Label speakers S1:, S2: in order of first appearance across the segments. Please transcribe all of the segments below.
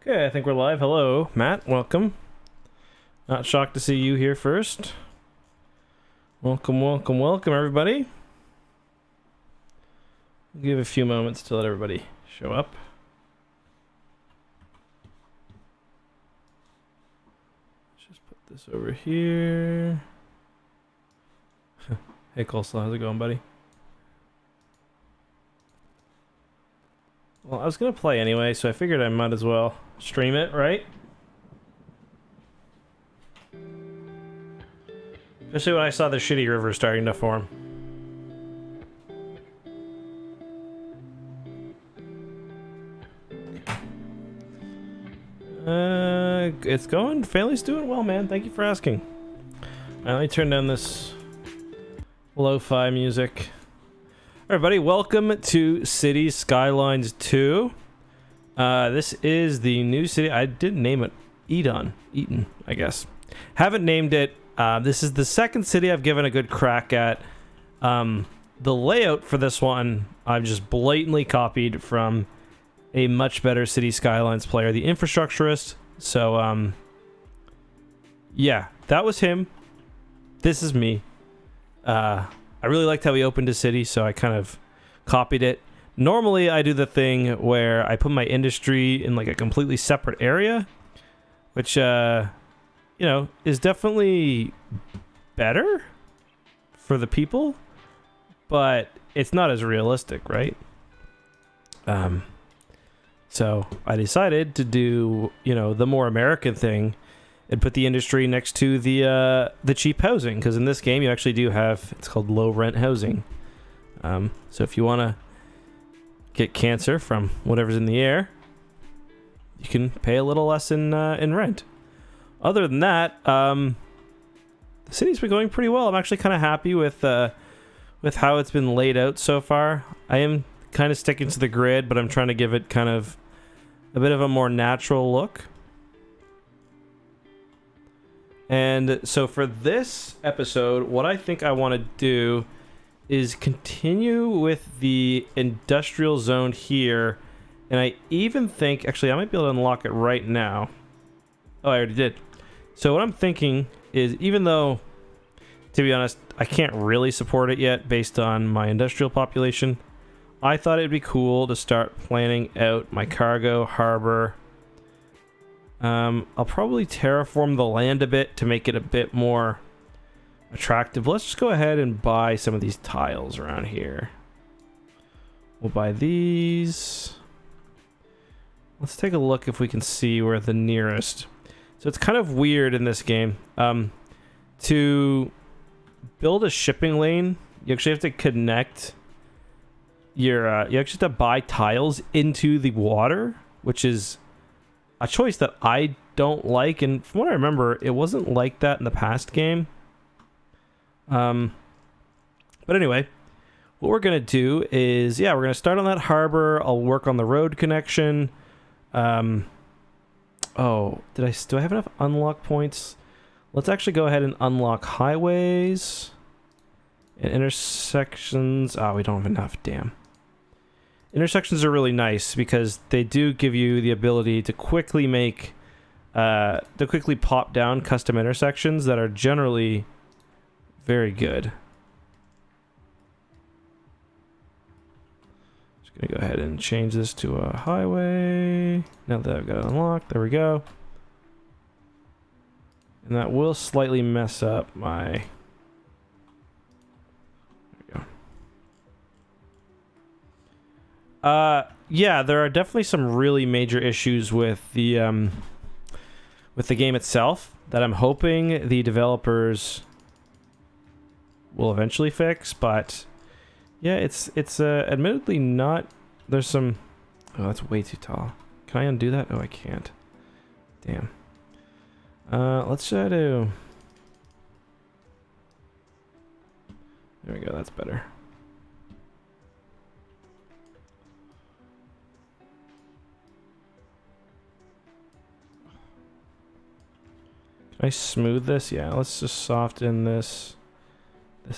S1: Okay, I think we're live. Hello, Matt. Welcome. Not shocked to see you here first. Welcome, everybody. We'll give a few moments to let everybody show up. Let's just put this over here. Hey, Coleslaw, how's it going, buddy? Well, I was gonna play anyway, so I figured I might as well stream it, right? Especially when I saw the shitty river starting to form. It's going. Family's doing well, man. Thank you for asking. Let me turn down this lo-fi music. Everybody, welcome to City Skylines 2. This is the new city. I did name it Eaton, I guess. Haven't named it. This is the second city I've given a good crack at. The layout for this one, I've just blatantly copied from a much better City Skylines player, the Infrastructurist. So, yeah, that was him. This is me. I really liked how he opened his city, so I kind of copied it. Normally, I do the thing where I put my industry in like a completely separate area, which, you know, is definitely better for the people, but it's not as realistic, right? So I decided to do, you know, the more American thing and put the industry next to the cheap housing, because in this game you actually do have, it's called low rent housing. So if you want to get cancer from whatever's in the air, you can pay a little less in rent. Other than that, the city's been going pretty well. I'm actually kind of happy with how it's been laid out so far. I am kind of sticking to the grid, but I'm trying to give it kind of a bit of a more natural look. And so for this episode, what I think I want to do is continue with the industrial zone here. And I even think, actually, I might be able to unlock it right now. Oh, I already did. So what I'm thinking is, even though, to be honest, I can't really support it yet based on my industrial population, I thought it'd be cool to start planning out my cargo harbor. I'll probably terraform the land a bit to make it a bit more attractive. Let's just go ahead and buy some of these tiles around here. We'll buy these. Let's take a look if we can see where the nearest. So it's kind of weird in this game. To build a shipping lane, you actually have to connect your you actually have to buy tiles into the water, which is a choice that I don't like, and from what I remember, it wasn't like that in the past game. But anyway, what we're gonna do is, yeah, we're gonna start on that harbor. I'll work on the road connection. Oh, do I have enough unlock points? Let's actually go ahead and unlock highways and intersections. Oh, we don't have enough. Damn. Intersections are really nice because they do give you the ability to quickly make, to quickly pop down custom intersections that are generally very good. Just gonna go ahead and change this to a highway. Now that I've got it unlocked, there we go. And that will slightly mess up my... yeah, there are definitely some really major issues with the game itself that I'm hoping the developers will eventually fix, but yeah, it's admittedly not. There's some... Oh, that's way too tall. Can I undo that? Oh, I can't. Damn. Let's try to... There we go, that's better. Can I smooth this? Yeah, let's just soften this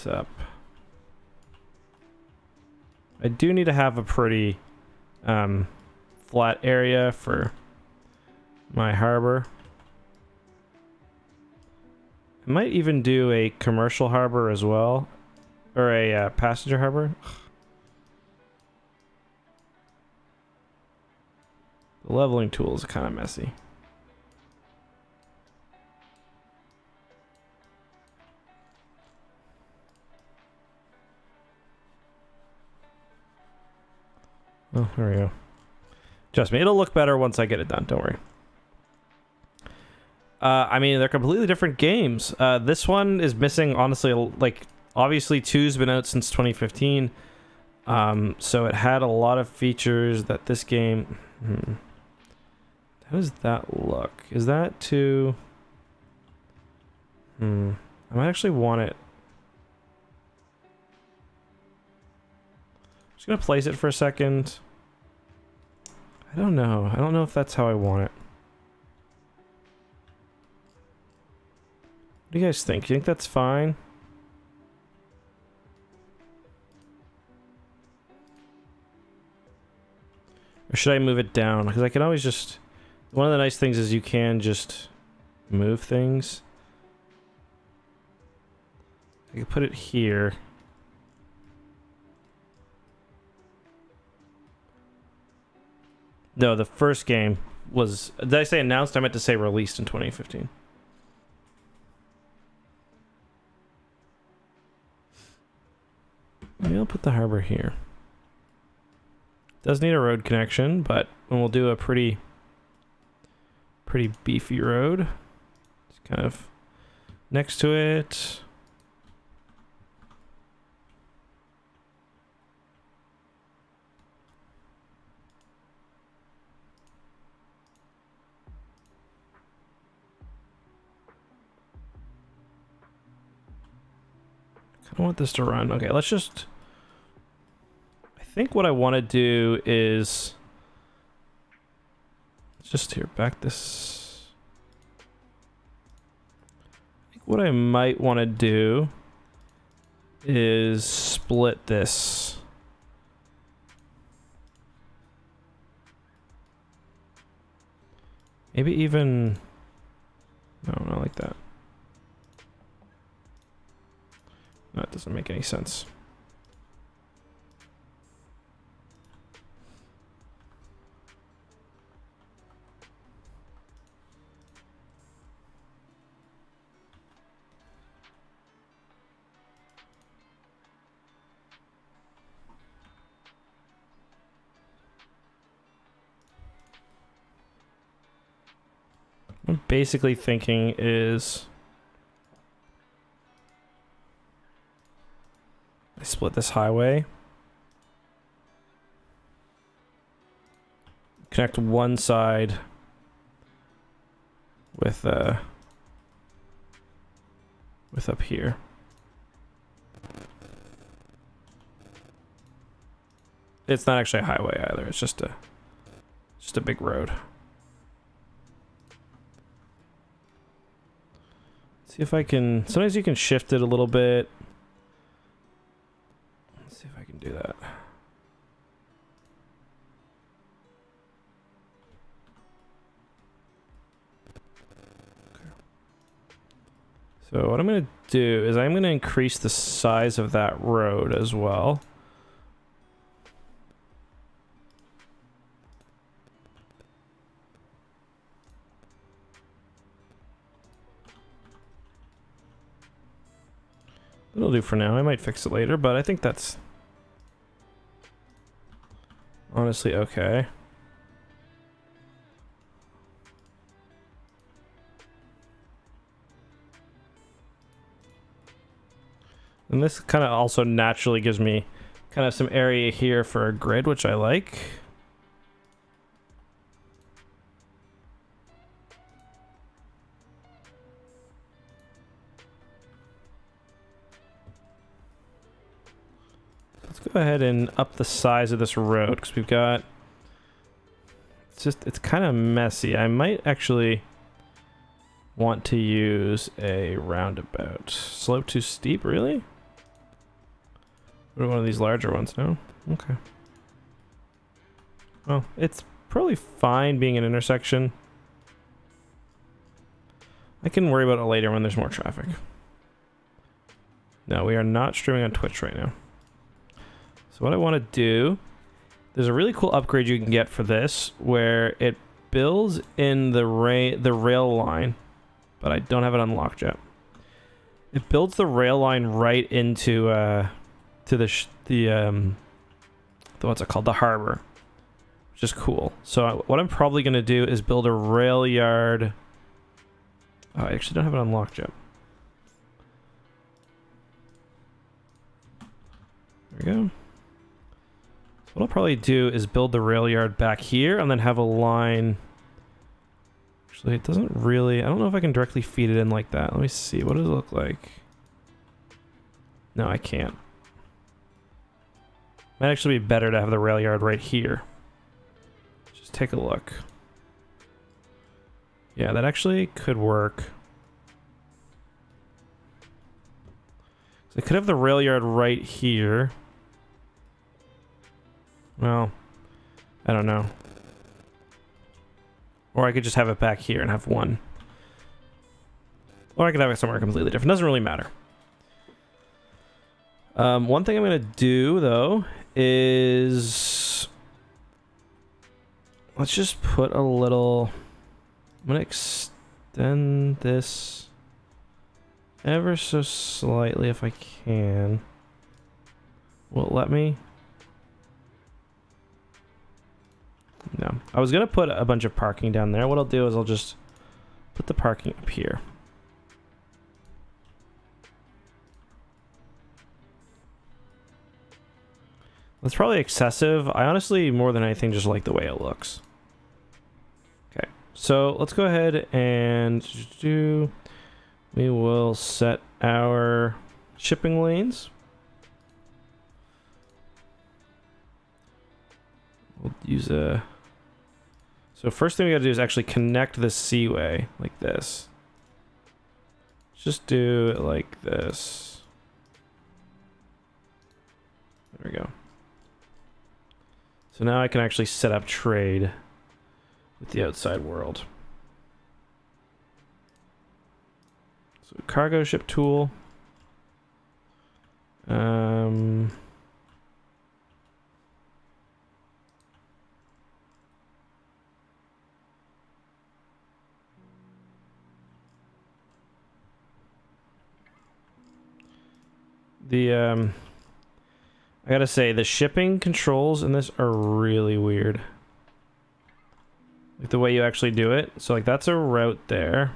S1: up. I do need to have a pretty flat area for my harbor. I might even do a commercial harbor as well, or a passenger harbor. The leveling tool is kind of messy. Oh, there we go. Trust me, it'll look better once I get it done. Don't worry. I mean, they're completely different games. This one is missing, honestly, like, obviously 2's been out since 2015. So it had a lot of features that this game... How does that look? Is that too... I might actually want it... I'm just gonna place it for a second. I don't know. I don't know if that's how I want it. What do you guys think? Do you think that's fine? Or should I move it down? Because I can always just... One of the nice things is you can just move things. I can put it here. No, the first game was... Did I say announced? I meant to say released in 2015. Maybe I'll put the harbor here. Does need a road connection, but we'll do a pretty beefy road. It's kind of next to it. I want this to run. Okay, let's just... I think what I want to do is... Just here, back this... I think what I might want to do is split this. Maybe even... No, not like that. That doesn't make any sense. What I'm basically thinking is... I split this highway. Connect one side with up here. It's not actually a highway either. It's just a big road. See if I can... Sometimes you can shift it a little bit. Let's see if I can do that. Okay. So what I'm going to do is I'm going to increase the size of that road as well. It'll do for now. I might fix it later, but I think that's honestly okay. And this kind of also naturally gives me kind of some area here for a grid, which I like. Go ahead and up the size of this road because we've got... It's kind of messy. I might actually want to use a roundabout. Slope too steep, really? What, one of these larger ones? No? Okay. Well, it's probably fine being an intersection. I can worry about it later when there's more traffic. No, we are not streaming on Twitch right now. So what I want to do, there's a really cool upgrade you can get for this where it builds in the rail line, but I don't have it unlocked yet. It builds the rail line right into to the what's it called, the harbor, which is cool. So what I'm probably going to do is build a rail yard. Oh, I actually don't have it unlocked yet. There we go. So what I'll probably do is build the rail yard back here and then have a line. Actually, it doesn't really... I don't know if I can directly feed it in like that. Let me see. What does it look like? No, I can't. Might actually be better to have the rail yard right here. Just take a look. Yeah, that actually could work. So I could have the rail yard right here. Well, I don't know. Or I could just have it back here and have one. Or I could have it somewhere completely different. Doesn't really matter. One thing I'm going to do, though, is... let's just put a little... I'm going to extend this ever so slightly if I can. Will it let me? No. I was going to put a bunch of parking down there. What I'll do is I'll just put the parking up here. That's probably excessive. I honestly, more than anything, just like the way it looks. Okay, so let's go ahead and we will set our shipping lanes. We'll use a... So first thing we gotta do is actually connect the seaway like this. Just do it like this. There we go. So now I can actually set up trade with the outside world. So cargo ship tool. I gotta say, the shipping controls in this are really weird. Like the way you actually do it. So like that's a route there.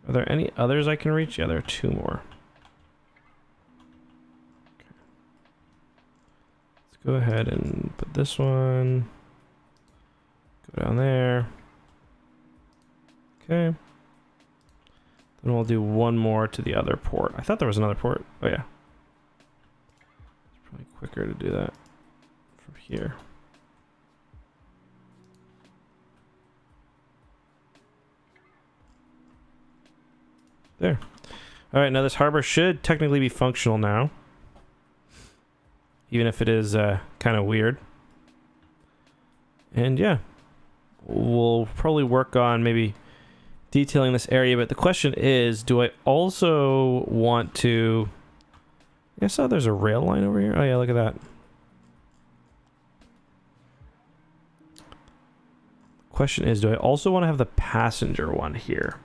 S1: Are there any others I can reach? Yeah, there are two more. Okay. Let's go ahead and put this one. Go down there. Okay. Then we'll do one more to the other port. I thought there was another port. Oh yeah. It's probably quicker to do that from here. There. All right, now this harbor should technically be functional now. Even if it is kind of weird. And yeah, we'll probably work on maybe detailing this area, but the question is, do I also want to... I saw there's a rail line over here. Oh yeah, look at that. Question is, do I also want to have the passenger one here?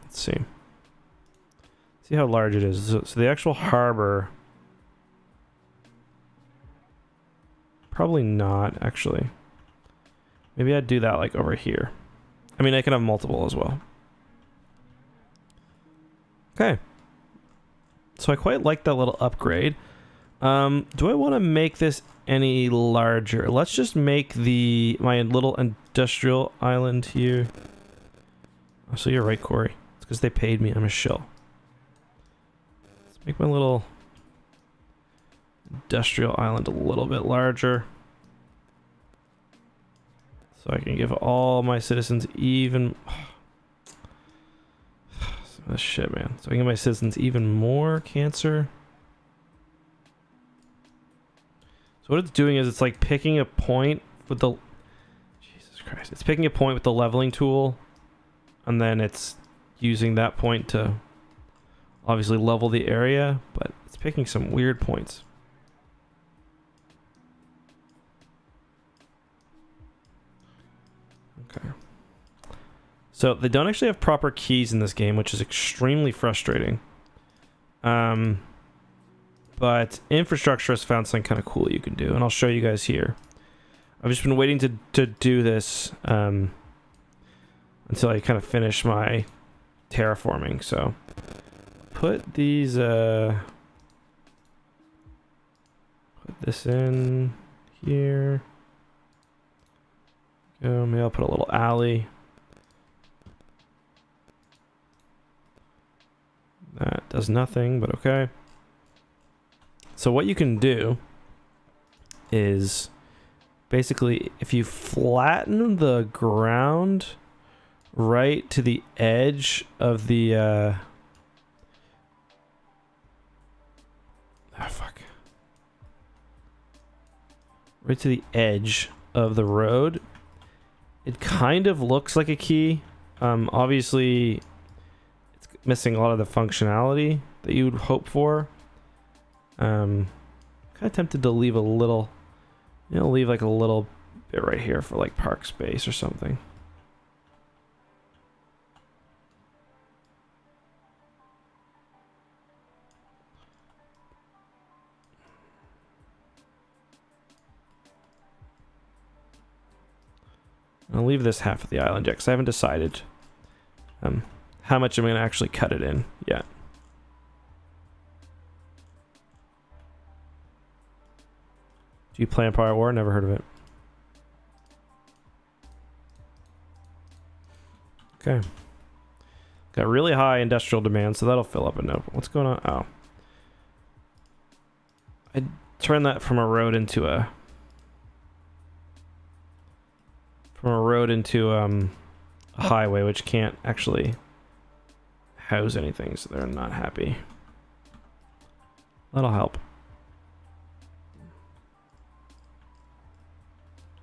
S1: Let's see. See how large it is. So the actual harbor... Probably not, actually. Maybe I'd do that like over here. I mean, I can have multiple as well. Okay. So I quite like that little upgrade. Do I want to make this any larger? Let's just make my little industrial island here. Oh, so you're right, Corey. It's because they paid me. I'm a shill. Let's make my little industrial island a little bit larger. So I can give all my citizens even... Some of this shit, man. So I can give my citizens even more cancer. So what it's doing is it's like picking a point with the... Christ. It's picking a point with the leveling tool, and then it's using that point to obviously level the area, but it's picking some weird points. Okay. So they don't actually have proper keys in this game, which is extremely frustrating. But infrastructure has found something kind of cool you can do, and I'll show you guys here. I've just been waiting to do this until I kind of finish my terraforming. So put these put this in here. Maybe I'll put a little alley. That does nothing, but okay. So what you can do is basically if you flatten the ground right to the edge of the right to the edge of the road, it kind of looks like a key. Obviously it's missing a lot of the functionality that you would hope for. Kind of tempted to leave a little, leave like a little bit right here for like park space or something. I'll leave this half of the island yet, because I haven't decided how much I'm going to actually cut it in yet. Do you play Empire War? Never heard of it. Okay. Got really high industrial demand, so that'll fill up a no. What's going on? Oh. I turned that from a road into a a highway, which can't actually house anything, so they're not happy. That'll help.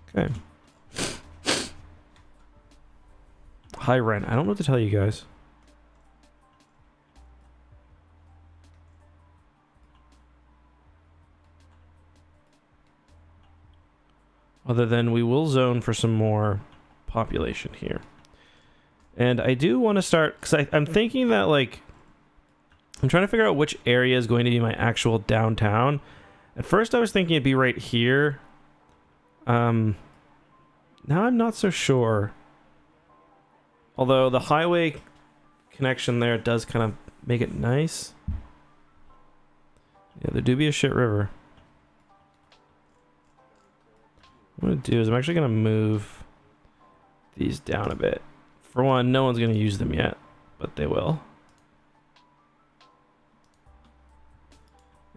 S1: Okay. High rent. I don't know what to tell you guys. Other than we will zone for some more population here. And I do want to start, because I'm thinking that, like, I'm trying to figure out which area is going to be my actual downtown. At first I was thinking it'd be right here. Now I'm not so sure. Although the highway connection there does kind of make it nice. Yeah, there do be a shit river. What I'm going to do is I'm actually going to move these down a bit. For one, no one's going to use them yet, but they will.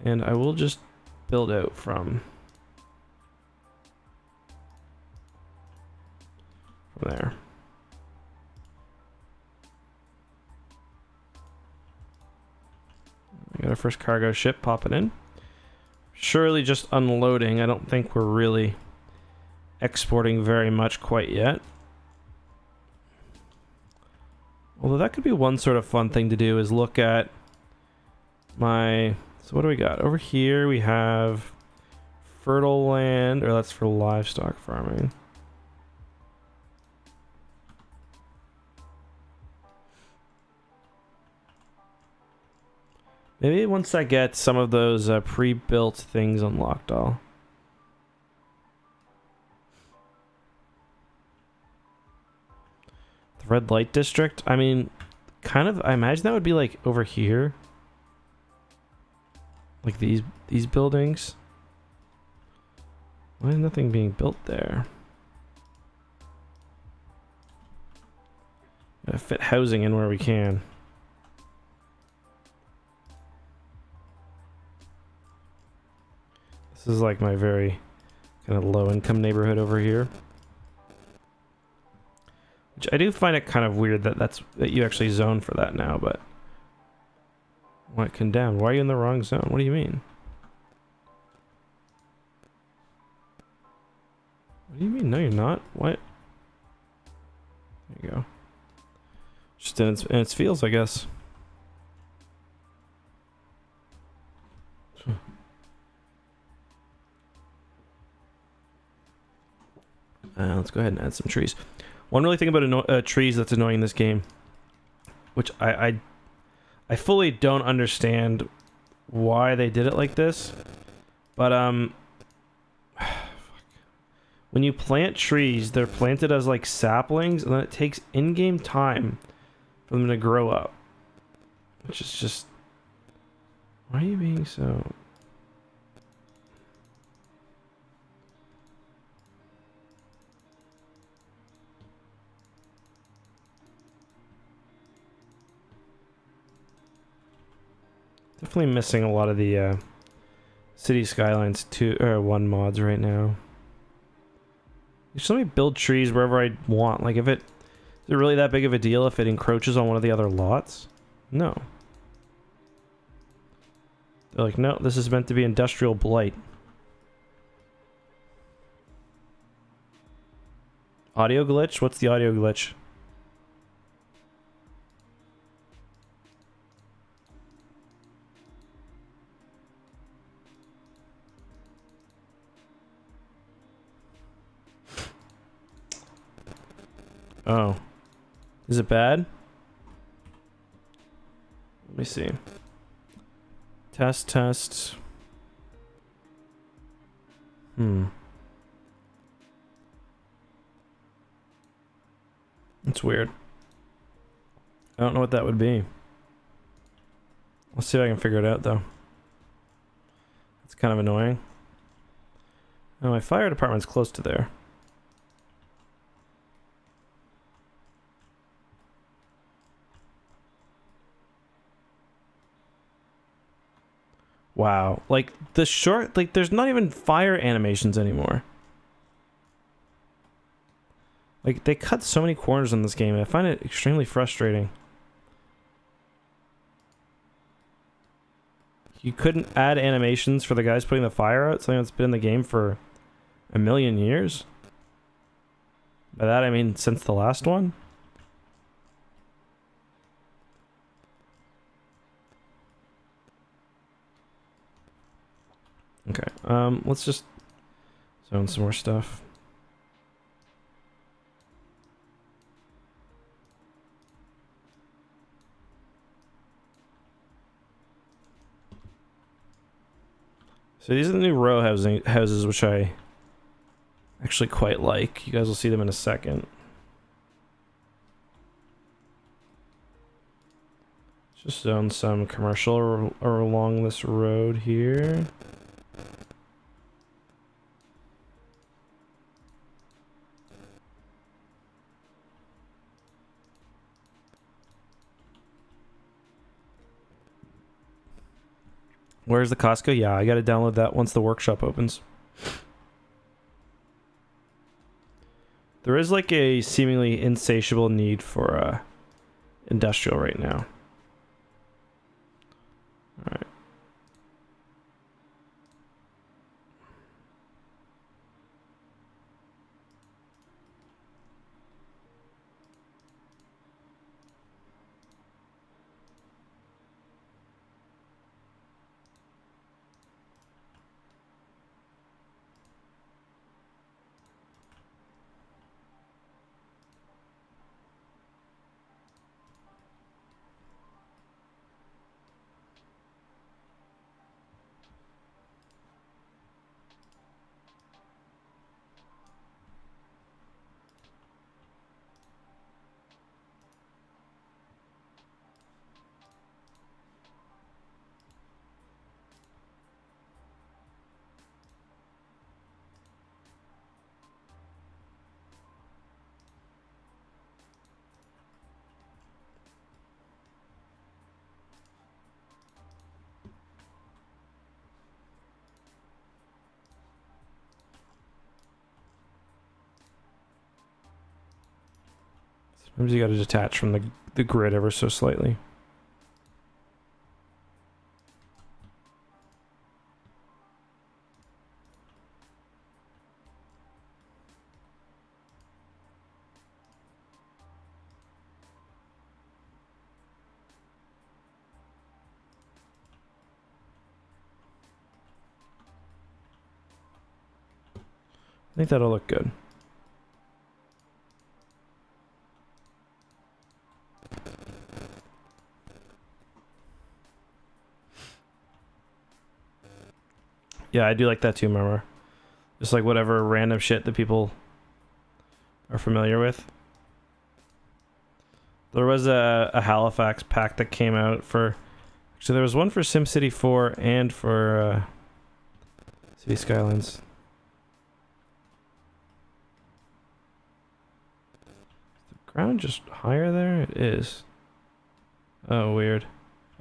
S1: And I will just build out from there. We got our first cargo ship popping in. Surely just unloading. I don't think we're really exporting very much quite yet. Although that could be one sort of fun thing to do, is look at my... So what do we got? Over here we have fertile land, or that's for livestock farming. Maybe once I get some of those pre-built things unlocked, I'll... The red light district? I mean, kind of, I imagine that would be like over here. Like these buildings. Why is nothing being built there? Gotta fit housing in where we can. This is like my very kind of low income neighborhood over here. Which I do find it kind of weird that you actually zone for that now, but what condemned? Why are you in the wrong zone? What do you mean? What do you mean? No, you're not. What? There you go. Just in its fields, I guess. Let's go ahead and add some trees. One really thing about trees that's annoying in this game, which I fully don't understand why they did it like this, but when you plant trees, they're planted as like saplings, and then it takes in-game time for them to grow up, which is just, why are you being so... Definitely missing a lot of the City Skylines 2 or 1 mods right now. Just let me build trees wherever I want. Like, is it really that big of a deal if it encroaches on one of the other lots? No. They're like, no, this is meant to be industrial blight. Audio glitch? What's the audio glitch? Oh. Is it bad? Let me see. Test. It's weird. I don't know what that would be. Let's see if I can figure it out, though. It's kind of annoying. Oh, my fire department's close to there. Wow. Like, there's not even fire animations anymore. Like, they cut so many corners in this game, and I find it extremely frustrating. You couldn't add animations for the guys putting the fire out, something that's been in the game for a million years? By that, I mean since the last one? Okay, let's just zone some more stuff. So these are the new row houses, which I actually quite like. You guys will see them in a second. Just zone some commercial along this road here. Where's the Costco? Yeah, I gotta download that once the workshop opens. There is like a seemingly insatiable need for industrial right now. Alright. Sometimes you gotta detach from the grid ever so slightly. I think that'll look good. Yeah, I do like that too, remember? Just like whatever random shit that people are familiar with. There was a Halifax pack that came out for... Actually, there was one for SimCity 4 and for City Skylines. Is the ground just higher there? It is. Oh, weird.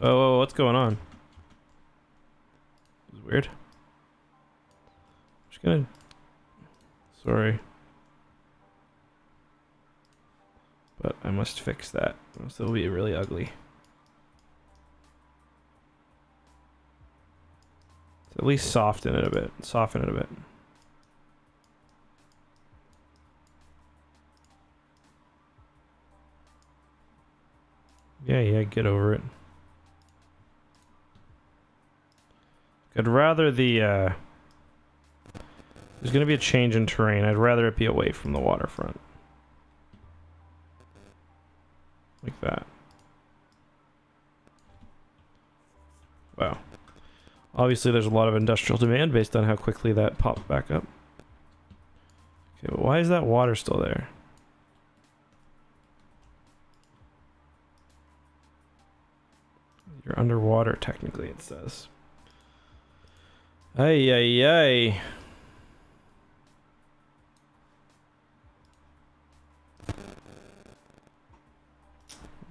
S1: Oh, what's going on? It's weird. Just gonna... Sorry. But I must fix that. So it'll be really ugly. So at least soften it a bit. Soften it a bit. Yeah, get over it. I'd rather the there's gonna be a change in terrain. I'd rather it be away from the waterfront. Like that. Wow. Obviously there's a lot of industrial demand based on how quickly that popped back up. Okay, but why is that water still there? You're underwater, technically, it says. Ay, ay, ay.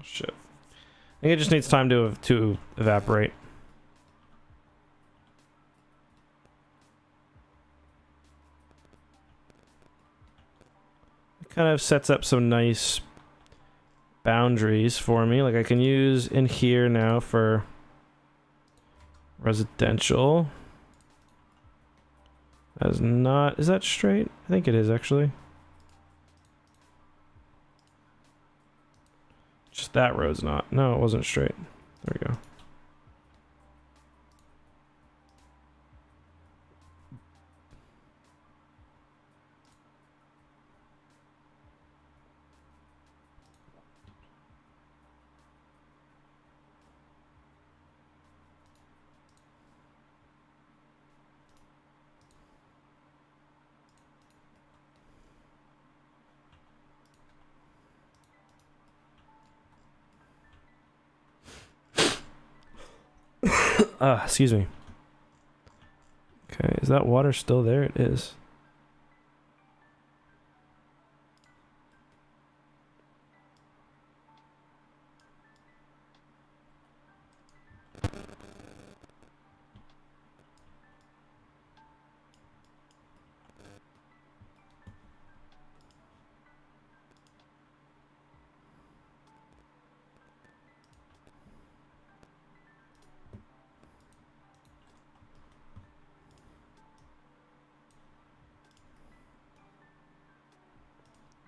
S1: Shit. I think it just needs time to evaporate. It kind of sets up some nice boundaries for me. Like I can use in here now for residential. That is not... Is that straight? I think it is, actually. Just that road's not. No, it wasn't straight. There we go. Excuse me. Okay, is that water still there? It is.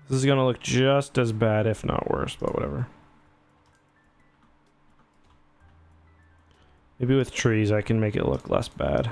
S1: This is gonna look just as bad, if not worse, but whatever. Maybe with trees I can make it look less bad.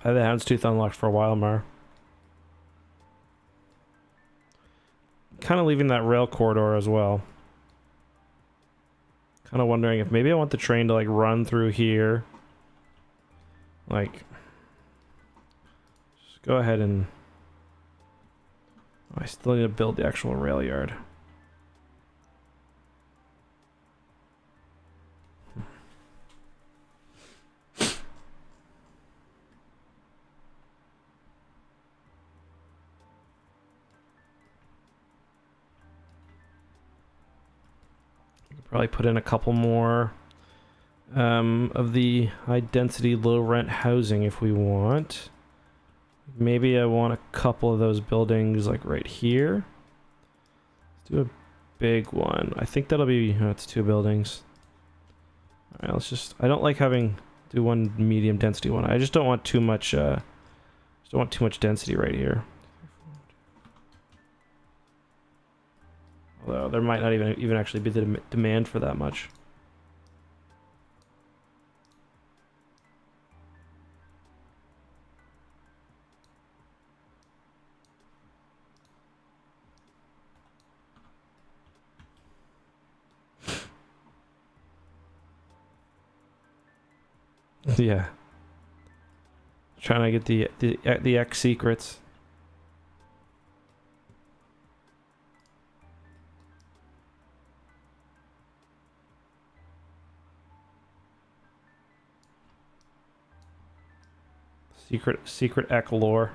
S1: I had the Houndstooth unlocked for a while, Mar. Kind of leaving that rail corridor as well. Kind of wondering if maybe I want the train to like run through here. Like, just go ahead and... Oh, I still need to build the actual rail yard. Probably put in a couple more of the high density, low rent housing if we want. Maybe I want a couple of those buildings like right here. Let's do a big one. I think that'll be, oh, it's 2 buildings. Alright, let's just, I don't like having Do one medium density one. I just don't want too much. Just don't want too much density right here. Although there might not even actually be the demand for that much. Yeah. Trying to get the X secrets. Secret Ek lore.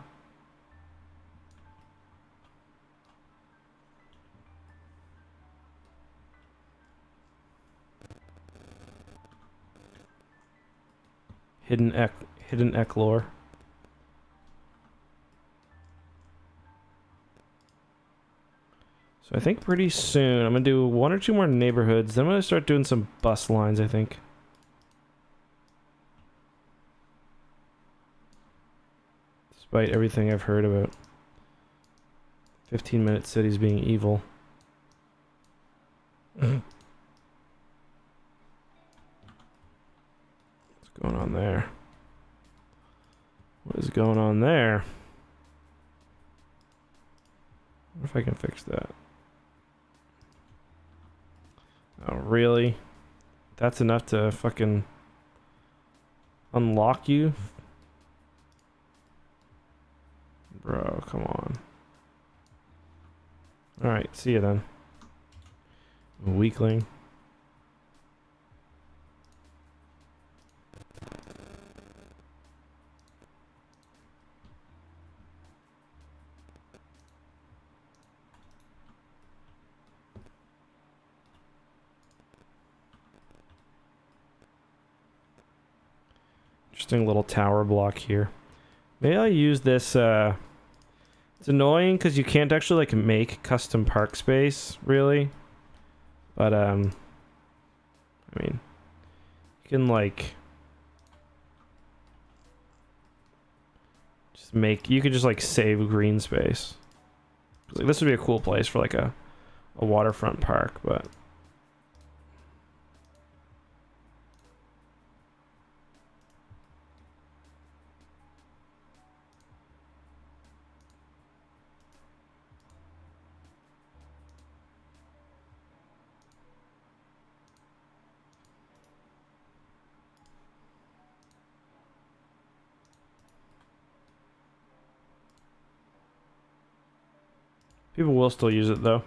S1: Hidden Ek lore. So I think pretty soon I'm gonna do 1 or 2 more neighborhoods. Then I'm gonna start doing some bus lines, I think. Despite everything I've heard about 15-minute cities being evil. What's going on there? What is going on there? I wonder if I can fix that. Oh, really? That's enough to fucking unlock you? Bro, come on. Alright, see you then. Weakling. Interesting little tower block here. Maybe I'll use this, it's annoying because you can't actually, like, make custom park space, really. But, I mean, you can, like, you could just, like, save green space. Like, this would be a cool place for, like, a waterfront park, but... People will still use it, though.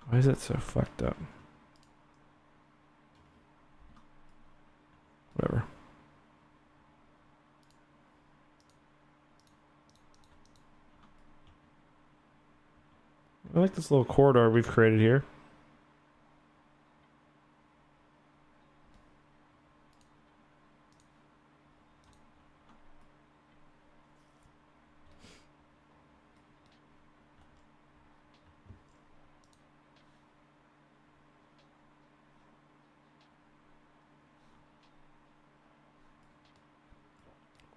S1: Why is it so fucked up? Whatever. I like this little corridor we've created here.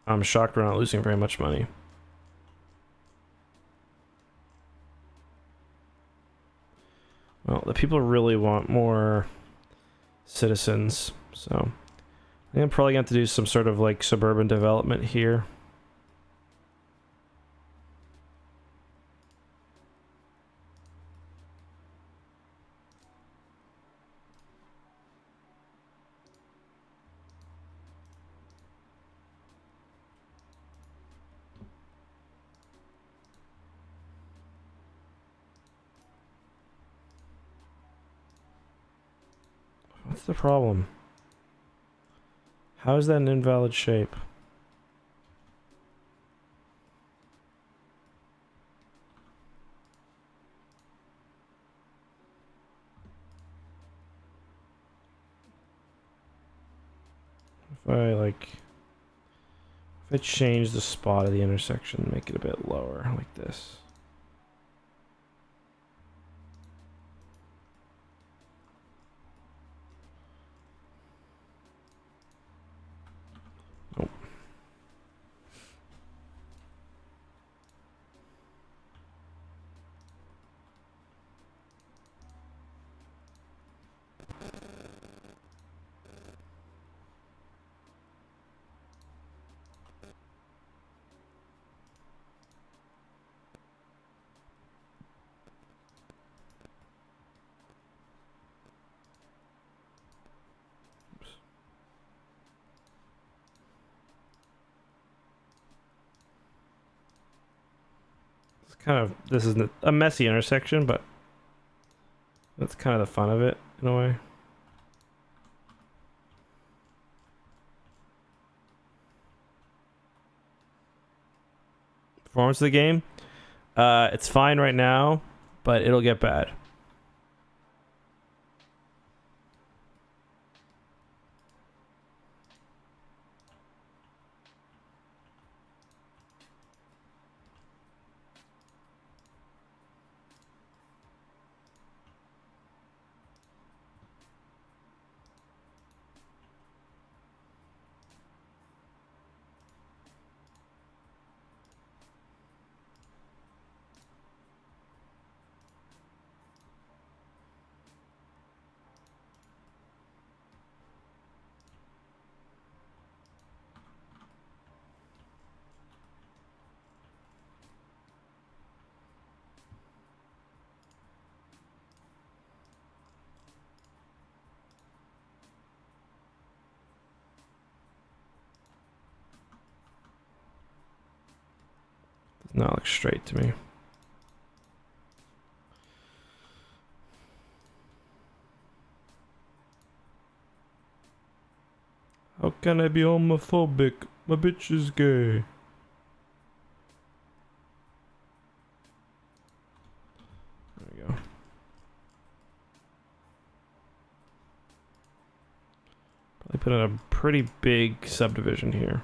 S1: I'm shocked we're not losing very much money. Well, the people really want more citizens, so I think I'm probably going to have to do some sort of like suburban development here. What's the problem? How is that an invalid shape? If I like, if I change the spot of the intersection, make it a bit lower like this. Nope. This is a messy intersection, but that's kind of the fun of it in a way. Performance of the game, it's fine right now, but it'll get bad. Does not look straight to me. How can I be homophobic? My bitch is gay. There we go. Probably put in a pretty big subdivision here.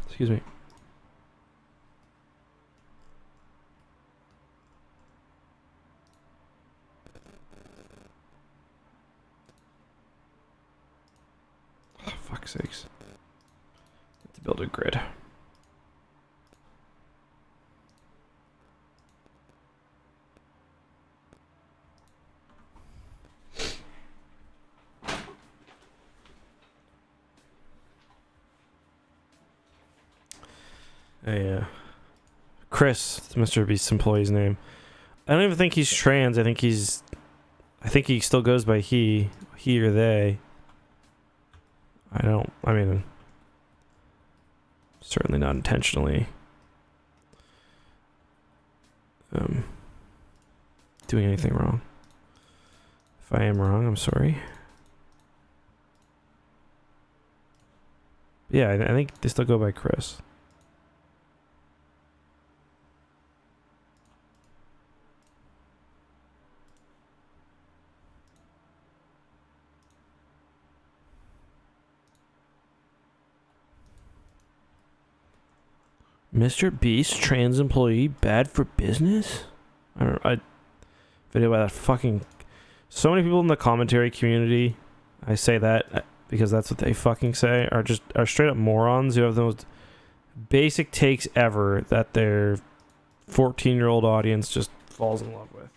S1: Excuse me. Oh, fuck's sakes. Have to build a grid. Hey, Chris, Mr. Beast's employee's name. I don't even think he's trans. I think he still goes by he or they. I mean, certainly not intentionally doing anything wrong. If I am wrong, I'm sorry. Yeah, I think they still go by Chris. Mr. Beast, trans employee, bad for business? I video by that fucking... So many people in the commentary community, I say that because that's what they fucking say, are straight up morons who have the most basic takes ever that their 14-year-old audience just falls in love with.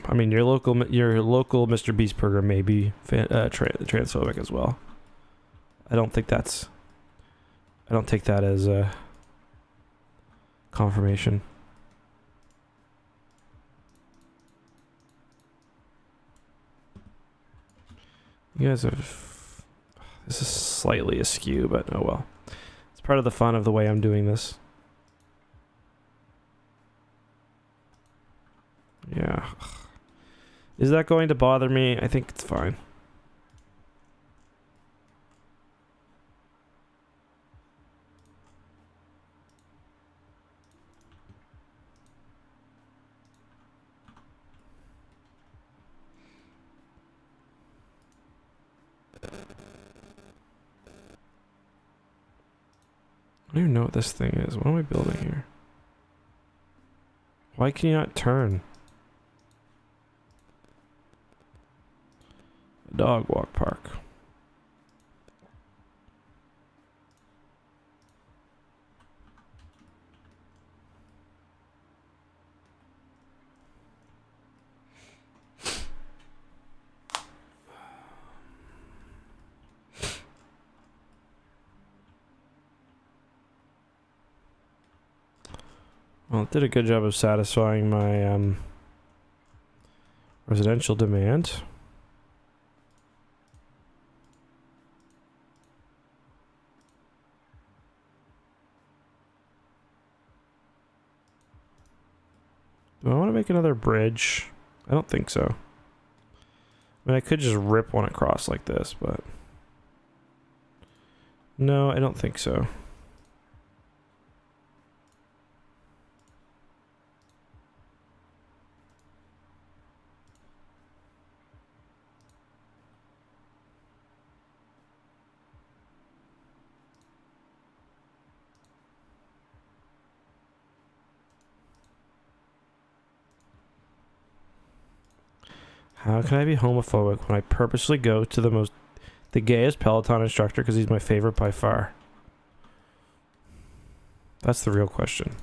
S1: I mean, your local Mr. Beast burger may be transphobic as well. I don't take that as a confirmation. You guys have... This is slightly askew, but oh well. It's part of the fun of the way I'm doing this. Yeah. Is that going to bother me? I think it's fine. I don't even know what this thing is. What am I building here? Why can you not turn? A dog walk park. Well, it did a good job of satisfying my residential demand. Do I want to make another bridge? I don't think so. I mean, I could just rip one across like this, but... No, I don't think so. How can I be homophobic when I purposely go to the gayest Peloton instructor because he's my favorite by far? That's the real question.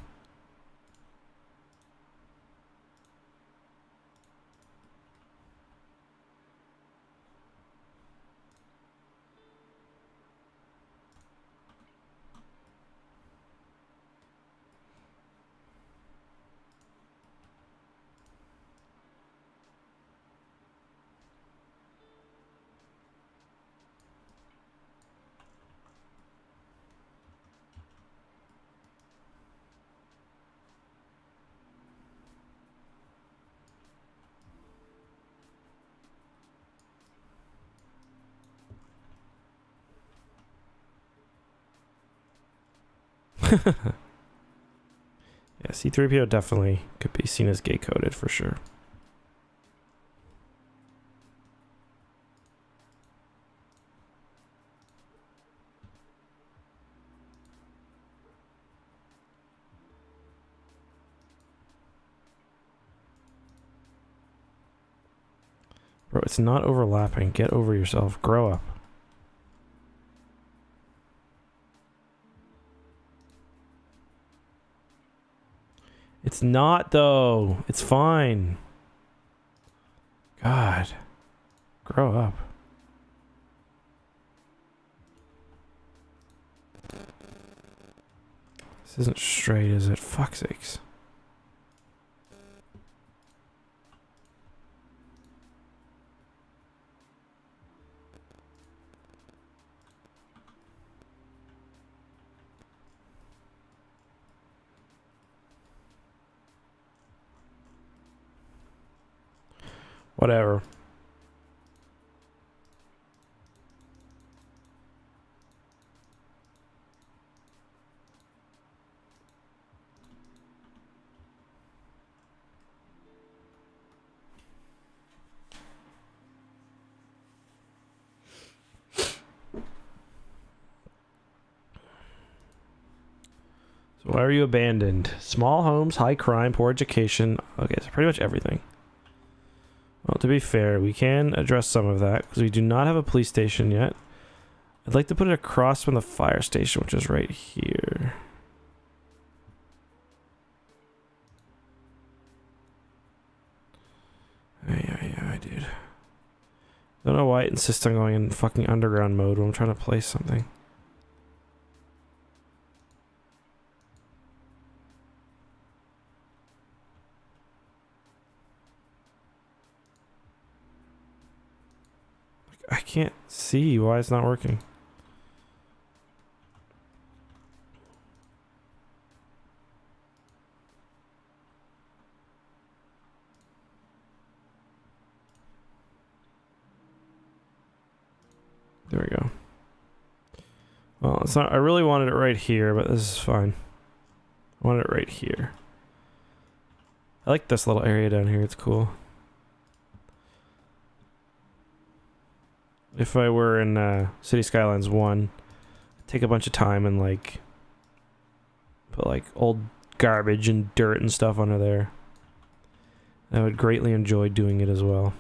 S1: Yeah, C-3PO definitely could be seen as gay coded for sure. Bro, it's not overlapping. Get over yourself. Grow up. It's not, though. It's fine. God. Grow up. This isn't straight, is it? Fuck's sakes. Whatever. So why are you abandoned? Small homes, high crime, poor education. Okay, so pretty much everything. Well, to be fair, we can address some of that because we do not have a police station yet. I'd like to put it across from the fire station, which is right here. dude. Don't know why it insists on going in fucking underground mode when I'm trying to place something. I can't see why it's not working. There we go. Well, it's not. I really wanted it right here, but this is fine. I wanted it right here. I like this little area down here. It's cool. If I were in City Skylines 1, I'd take a bunch of time and like put like old garbage and dirt and stuff under there. I would greatly enjoy doing it as well.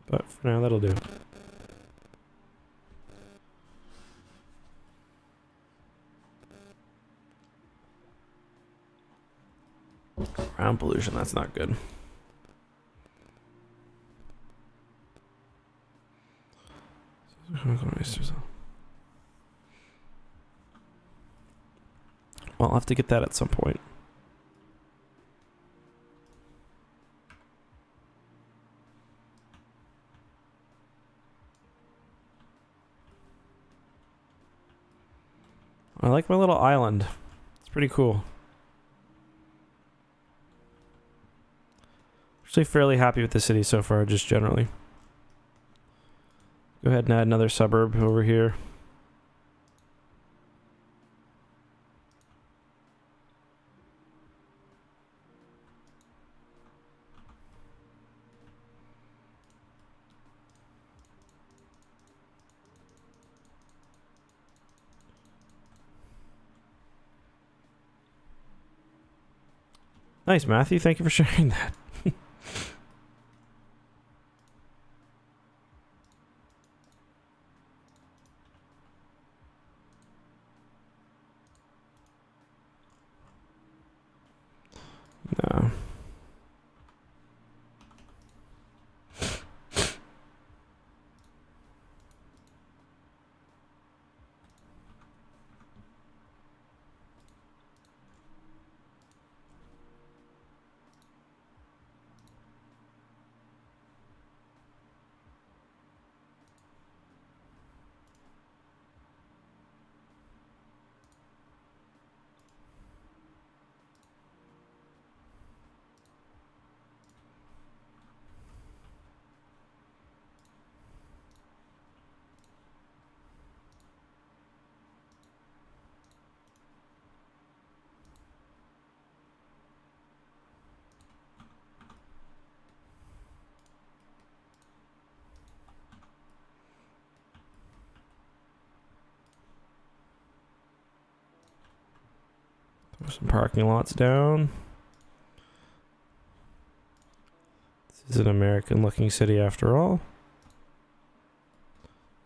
S1: But for now, that'll do. Ground pollution, that's not good. Well, I'll have to get that at some point. I like my little island. It's pretty cool. Actually fairly happy with the city so far, just generally. Go ahead and add another suburb over here. Nice, Matthew. Thank you for sharing that. No. Some parking lots down. This is an American looking city after all.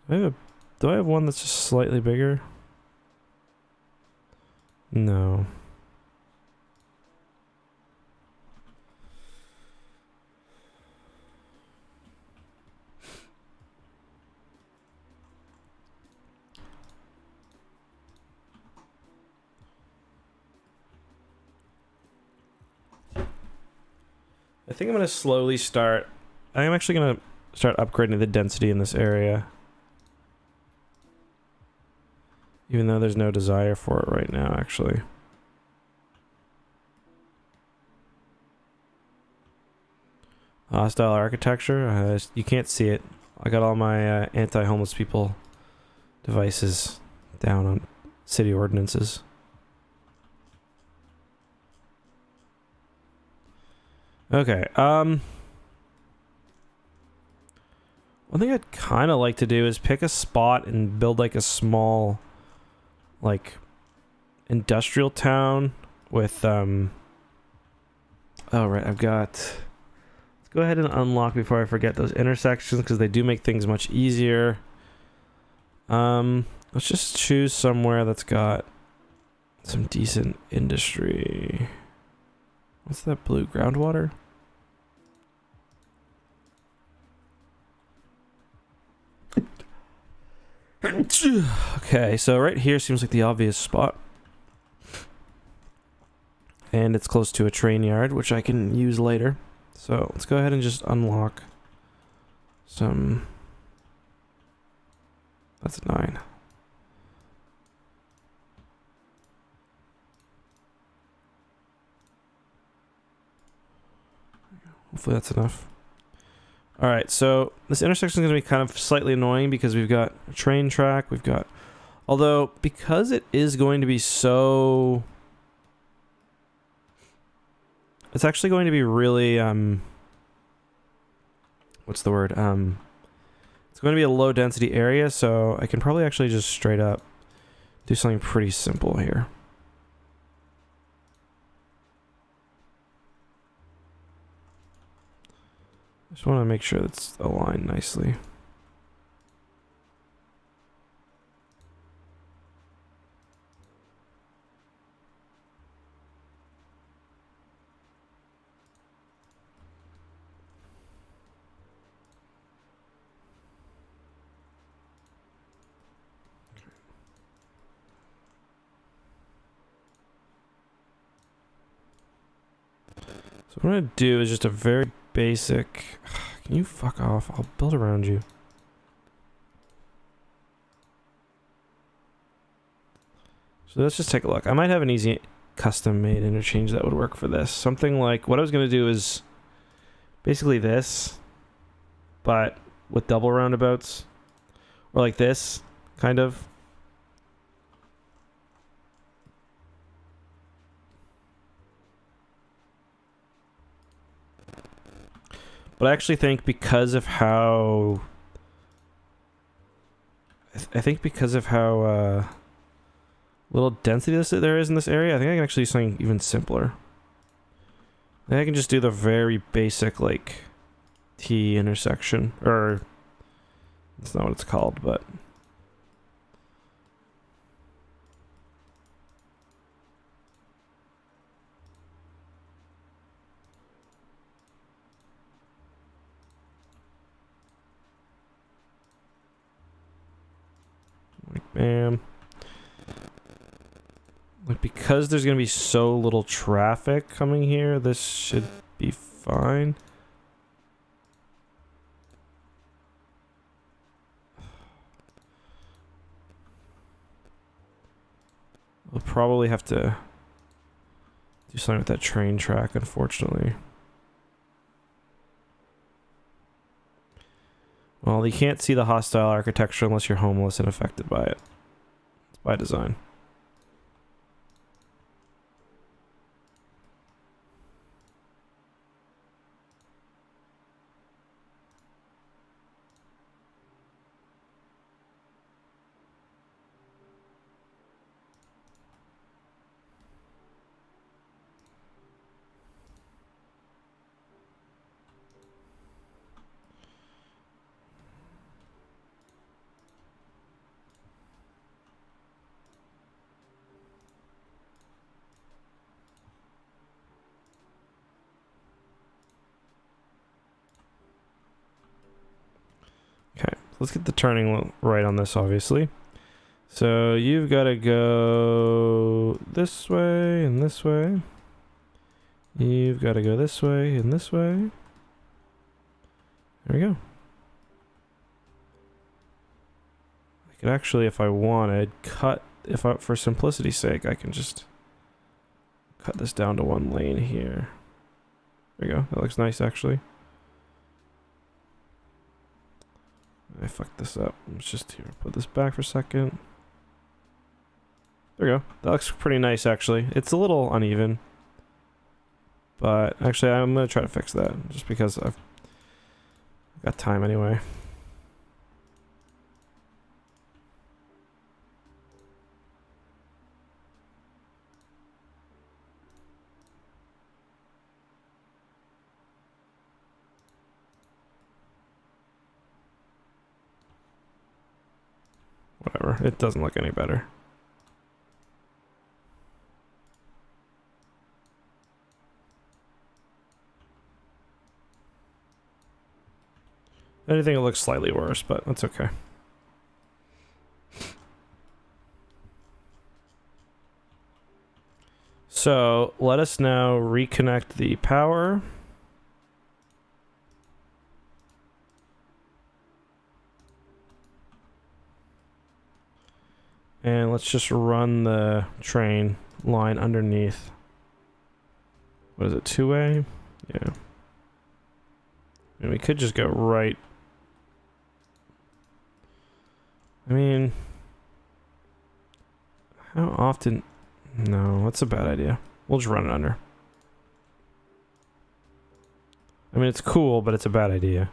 S1: Do I have one that's just slightly bigger? No. I think I'm going to slowly start... I'm actually going to start upgrading the density in this area. Even though there's no desire for it right now, actually. Hostile architecture. You can't see it. I got all my anti-homeless people devices down on city ordinances. Okay, one thing I'd kind of like to do is pick a spot and build like a small, like, industrial town with, oh right, I've got, let's go ahead and unlock before I forget those intersections, because they do make things much easier. Let's just choose somewhere that's got some decent industry. What's that blue? Groundwater? Okay, so right here seems like the obvious spot. And it's close to a train yard, which I can use later. So let's go ahead and just unlock some... That's 9. Hopefully that's enough. Alright, so this intersection is going to be kind of slightly annoying because we've got a train track, we've got... Although, because it is going to be so... It's actually going to be really, what's the word? It's going to be a low density area, so I can probably actually just straight up do something pretty simple here. Just want to make sure that's aligned nicely. So what I'm going to do is just a very basic... Can you fuck off? I'll build around you. So let's just take a look. I might have an easy custom-made interchange that would work for this. Something like... What I was going to do is basically this, but with double roundabouts. Or like this, kind of. But I actually think because of how... I think because of how little density there is in this area, I think I can actually do something even simpler. I think I can just do the very basic, like, T intersection. Or... That's not what it's called, but... Bam. Like, because there's gonna be so little traffic coming here, this should be fine. We'll probably have to do something with that train track, unfortunately. Well, you can't see the hostile architecture unless you're homeless and affected by it. It's by design. Let's get the turning right on this, obviously. So you've got to go this way and this way. You've got to go this way and this way. There we go. I could actually, if I wanted, for simplicity's sake, I can just cut this down to one lane here. There we go. That looks nice, actually. I fucked this up. Let's just here, put this back for a second. There we go. That looks pretty nice, actually. It's a little uneven. But actually, I'm going to try to fix that. Just because I've got time anyway. Whatever, it doesn't look any better. Anything that looks slightly worse, but that's okay. So let us now reconnect the power. And let's just run the train line underneath. What is it, two-way? Yeah. And we could just go right. I mean, how often? No, that's a bad idea. We'll just run it under. I mean, it's cool, but it's a bad idea.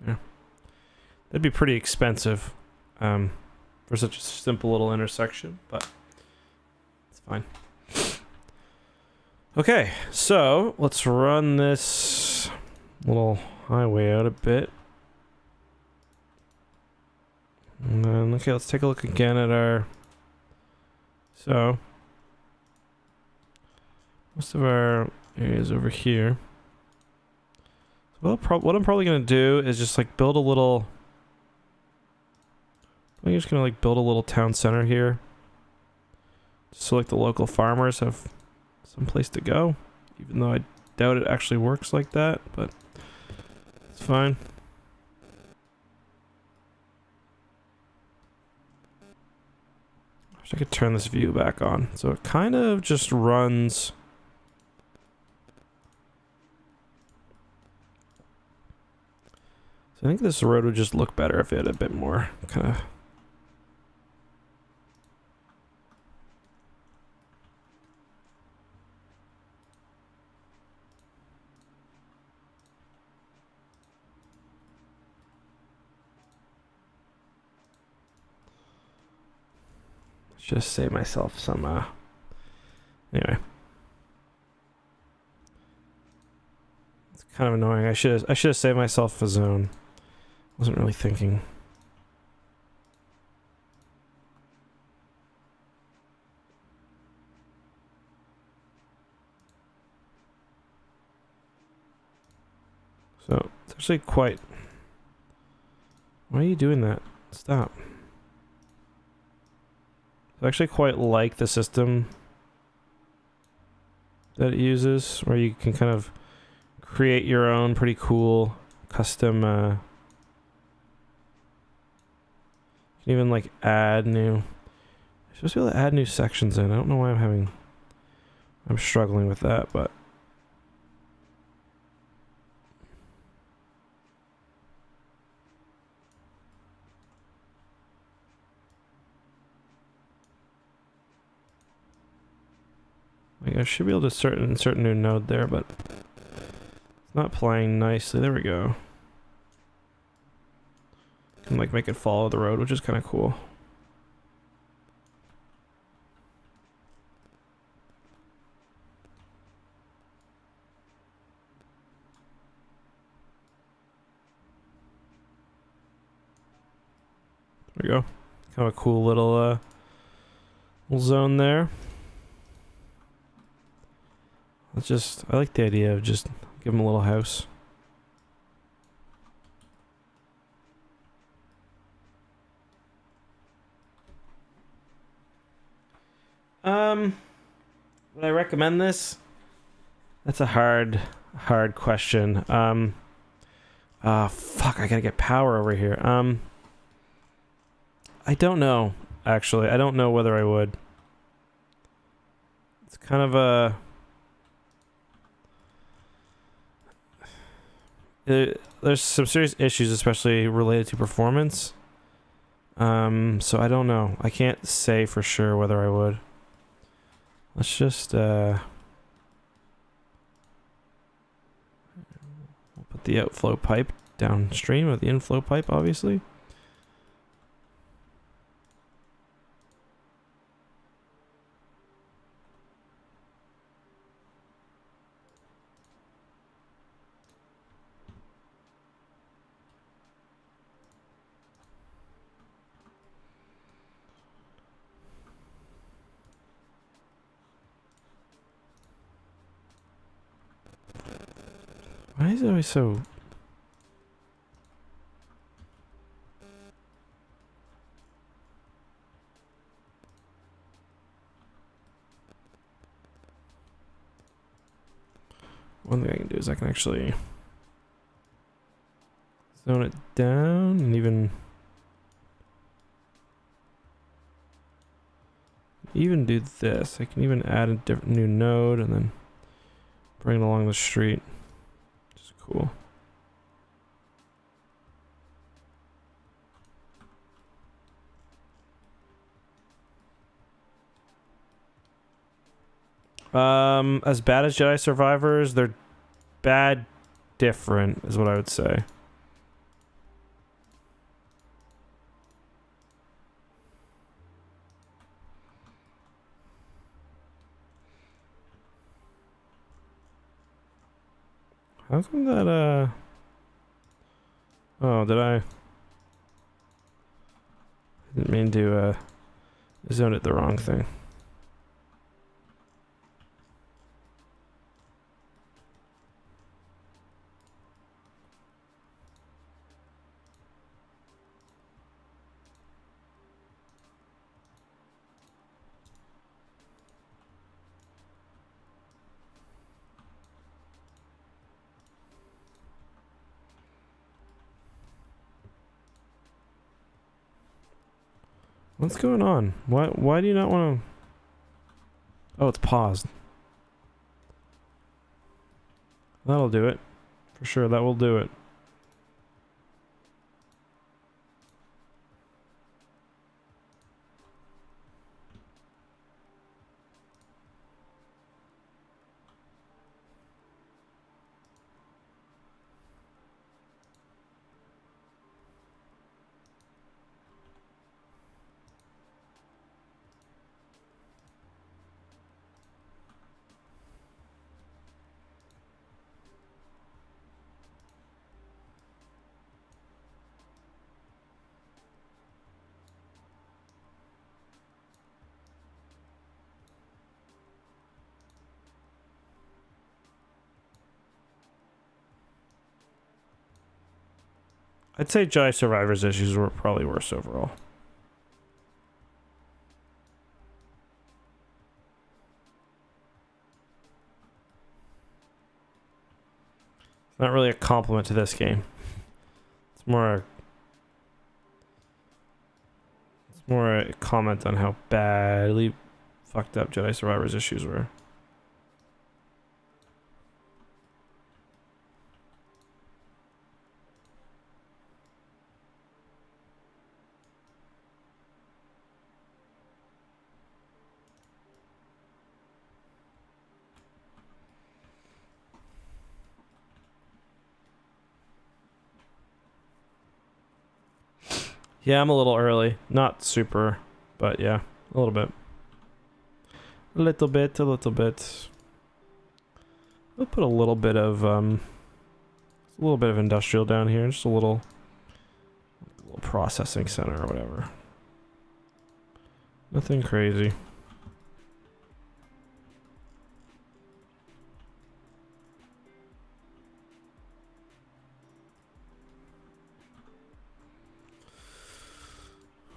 S1: Yeah. That'd be pretty expensive for such a simple little intersection, but it's fine. Okay, so let's run this little highway out a bit. And then, okay, let's take a look again at our... So, most of our areas over here. So what I'm probably going to do is just like build a little... I'm just going to like build a little town center here. Just so like the local farmers have some place to go. Even though I doubt it actually works like that, but it's fine. I could turn this view back on. So it kind of just runs. So I think this road would just look better if it had a bit more kind of. Just save myself some anyway. It's kind of annoying. I should have saved myself a zone. Wasn't really thinking. So it's actually quite. Why are you doing that? Stop. I actually quite like the system that it uses, where you can kind of create your own pretty cool custom you can even like add new. You're supposed to be able to add new sections in. I don't know why I'm struggling with that, but like I should be able to insert a new node there, but it's not playing nicely. There we go. Can like make it follow the road, which is kind of cool. There we go. Kind of a cool little zone there. I like the idea of just give him a little house. Would I recommend this? That's a hard question. Fuck, I gotta get power over here. I don't know, actually. I don't know whether I would. It's kind of a... There's some serious issues, especially related to performance. So I don't know. I can't say for sure whether I would. Let's just we'll put the outflow pipe downstream of the inflow pipe, obviously. Why is it always so... One thing I can do is I can actually zone it down and even do this. I can even add a different new node and then bring it along the street, which is cool. As bad as Jedi Survivors, they're bad different, is what I would say. How come that, oh, did I didn't mean to, zone it the wrong thing. What's going on? Why do you not want to... Oh, it's paused. That'll do it. For sure, that will do it. I'd say Jedi Survivor's issues were probably worse overall. It's not really a compliment to this game. It's more a comment on how badly fucked up Jedi Survivor's issues were. Yeah, I'm a little early. Not super, but yeah, a little bit. A little bit. I'll put a little bit of industrial down here, just a little processing center or whatever. Nothing crazy.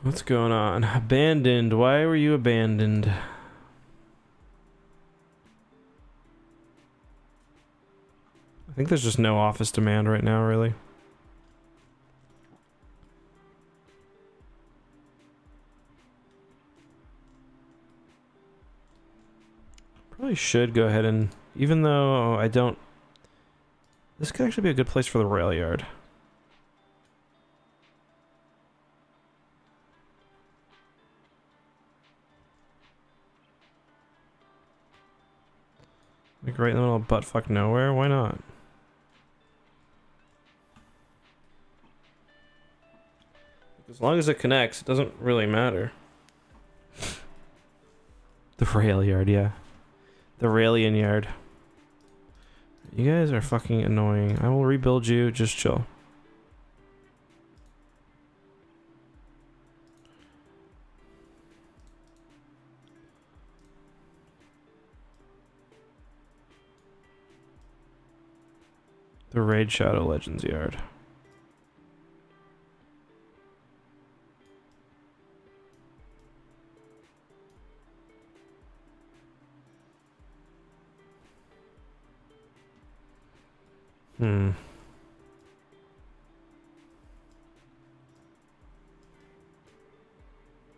S1: What's going on? Abandoned. Why were you abandoned? I think there's just no office demand right now, really. Probably should go ahead and, even though I don't... This could actually be a good place for the rail yard. Like right in the middle of buttfuck nowhere? Why not? As long as it connects, it doesn't really matter. The rail yard, yeah. The railian yard. You guys are fucking annoying. I will rebuild you, just chill. The Raid Shadow Legends yard.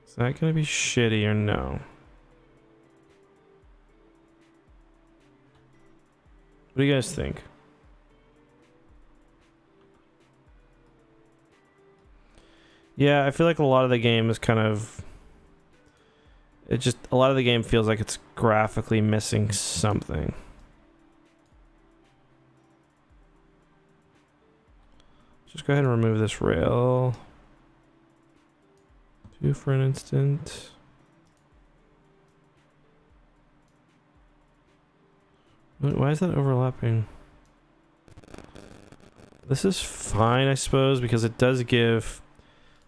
S1: Is that gonna be shitty or no? What do you guys think? Yeah, I feel like a lot of the game is kind of... a lot of the game feels like it's graphically missing something. Just go ahead and remove this rail. 2 for an instant. Why is that overlapping? This is fine, I suppose, because it does give...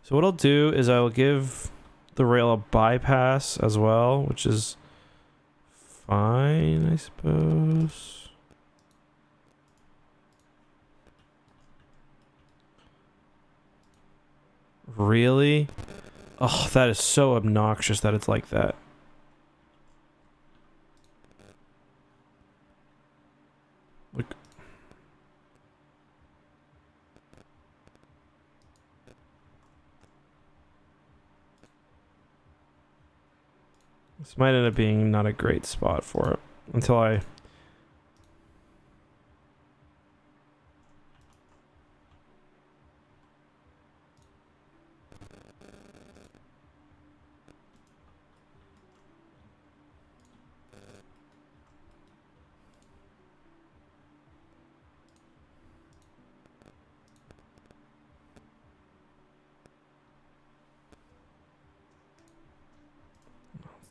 S1: So what I'll do is I will give the rail a bypass as well, which is fine, I suppose. Really? Oh, that is so obnoxious that it's like that. Look. This might end up being not a great spot for it until I...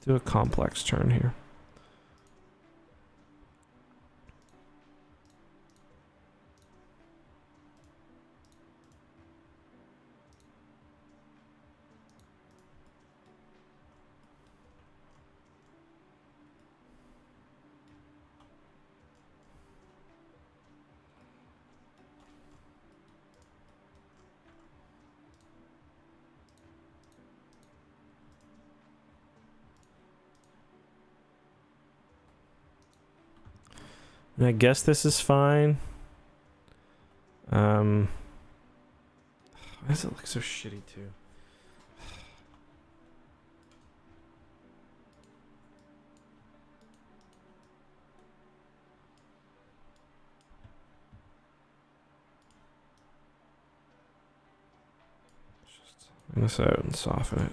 S1: do a complex turn here. And I guess this is fine. Why does it look so shitty too? Just bring this out and soften it.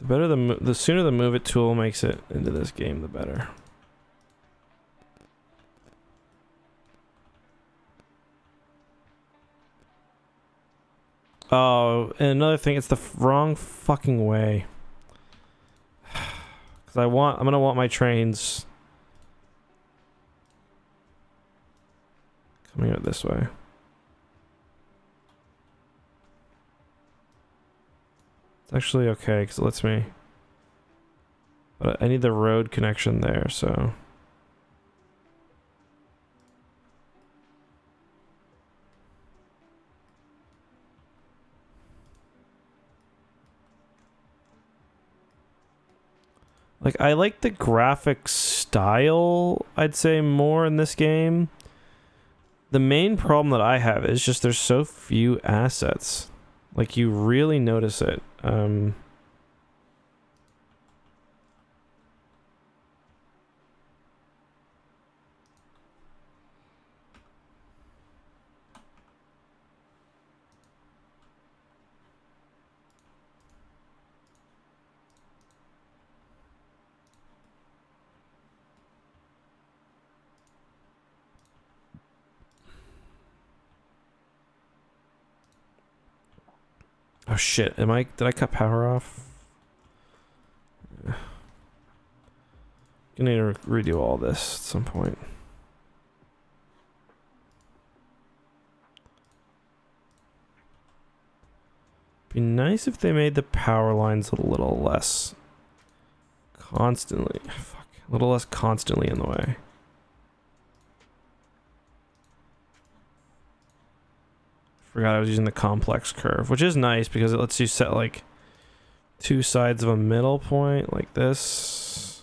S1: The sooner the move it tool makes it into this game, the better. Oh, and another thing, it's the wrong fucking way. Cause I'm gonna want my trains coming out this way. It's actually okay because it lets me, but I need the road connection there, so. Like, I like the graphic style, I'd say, more in this game. The main problem that I have is just there's so few assets. Like, you really notice it. Oh shit, did I cut power off? Gonna need to redo all this at some point. Be nice if they made the power lines a little less constantly. Fuck, a little less constantly in the way. Forgot I was using the complex curve, which is nice because it lets you set like two sides of a middle point like this.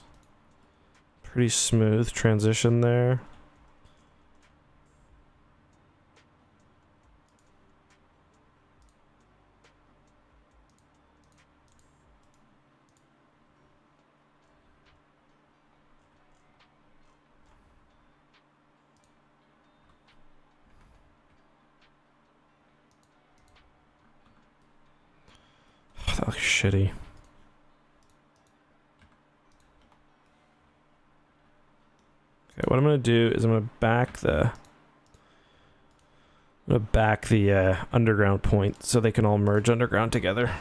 S1: Pretty smooth transition there. That looks shitty. Okay, what I'm gonna do is I'm gonna back the underground point so they can all merge underground together.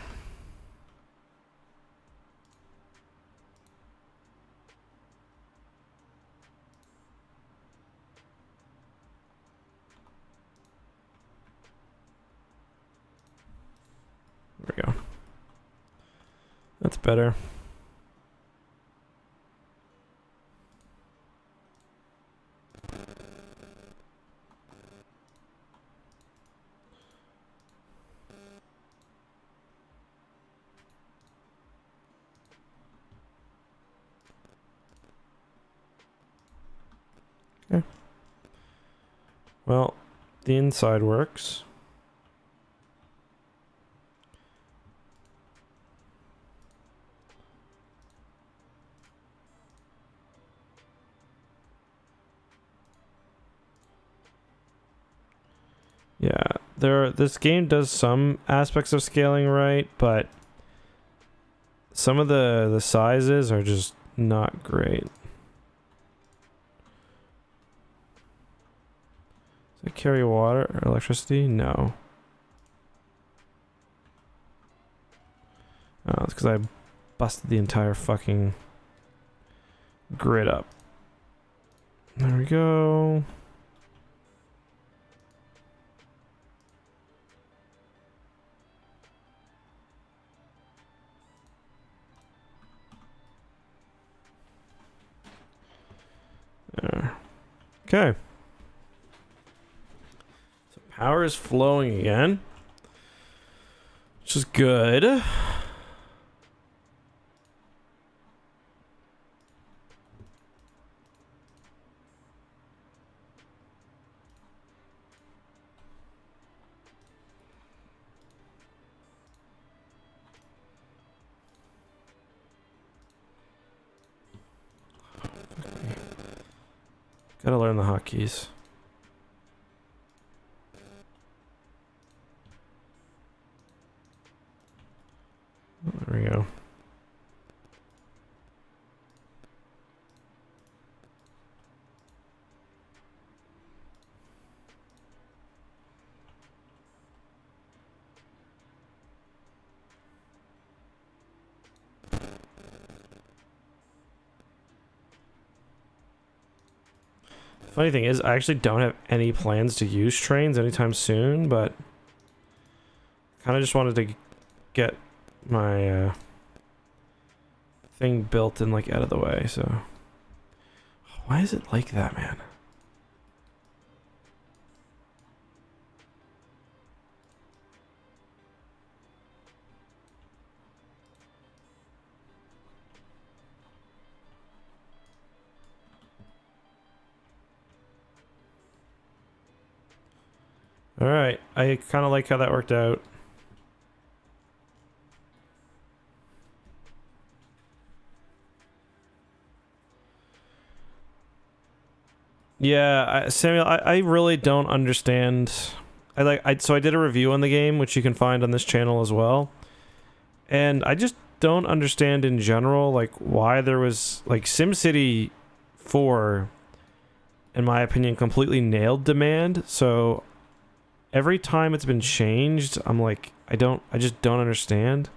S1: There we go. That's better. Okay. Well, the inside works. Yeah, this game does some aspects of scaling right, but some of the sizes are just not great. Does it carry water or electricity? No. Oh, it's because I busted the entire fucking grid up. There we go. There. Okay. So power is flowing again, which is good. Gotta learn the hotkeys. There we go. Funny thing is, I actually don't have any plans to use trains anytime soon, but kind of just wanted to get my thing built and like out of the way. So why is it like that, man? All right, I kind of like how that worked out. Yeah, Samuel, I really don't understand. So I did a review on the game, which you can find on this channel as well, and I just don't understand in general, like why there was like SimCity 4, in my opinion, completely nailed demand. So every time it's been changed, I'm like, I just don't understand.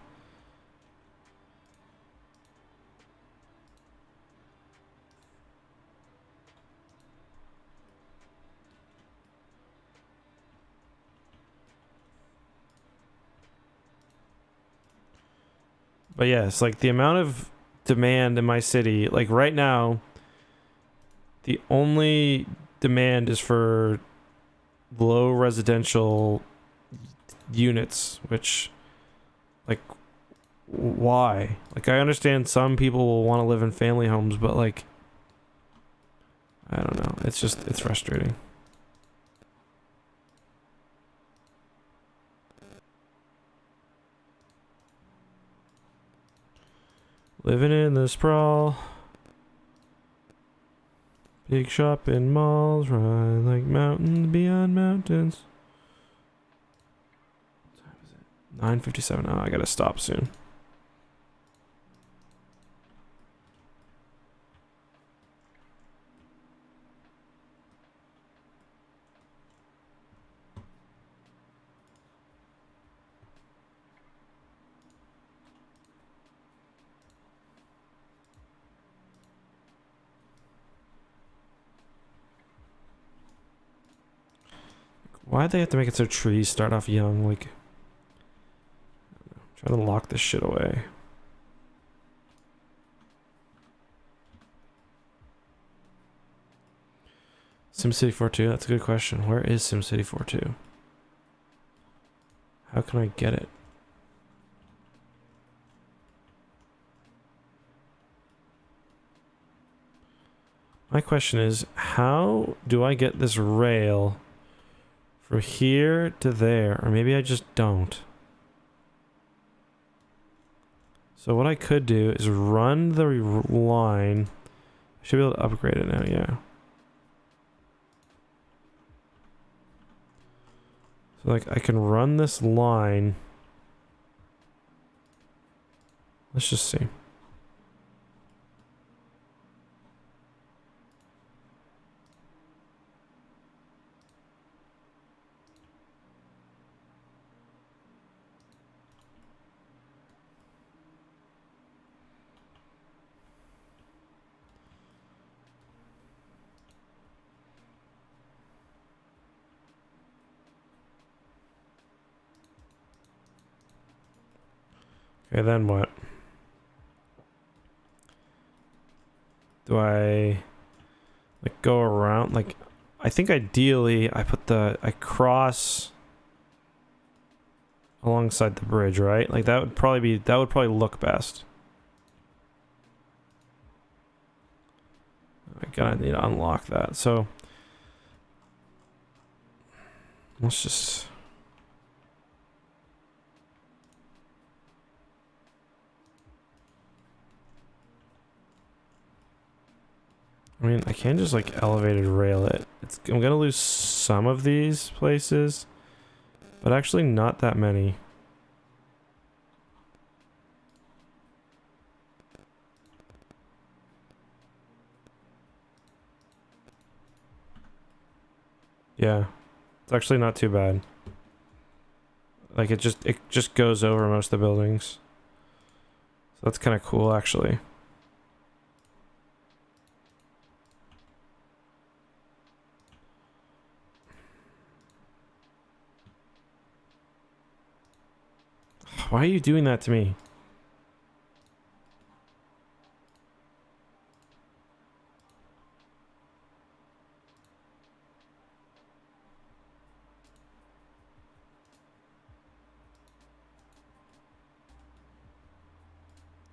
S1: But yes, like the amount of demand in my city, like right now, the only demand is for low residential units, which, like, why? Like, I understand some people will want to live in family homes, but like, I don't know. It's just, it's frustrating. Living in the sprawl. Big shopping malls, ride like mountains beyond mountains. What time is it? 9:57. Oh, I gotta stop soon. Why'd they have to make it so trees start off young? Like, trying to lock this shit away. SimCity 4.2, that's a good question. Where is SimCity 4.2? How can I get it? My question is, how do I get this rail from here to there? Or maybe I just don't. So what I could do is run the line. I should be able to upgrade it now, yeah. So like I can run this line. Let's just see. Okay, then what? Do I like go around? Like, I think ideally I cross alongside the bridge, right? Like that would probably look best. I gotta need to unlock that. So let's just. I mean, I can't just like elevated rail it. I'm gonna lose some of these places, but actually not that many. Yeah, it's actually not too bad. Like it just goes over most of the buildings. So that's kind of cool, actually. Why are you doing that to me?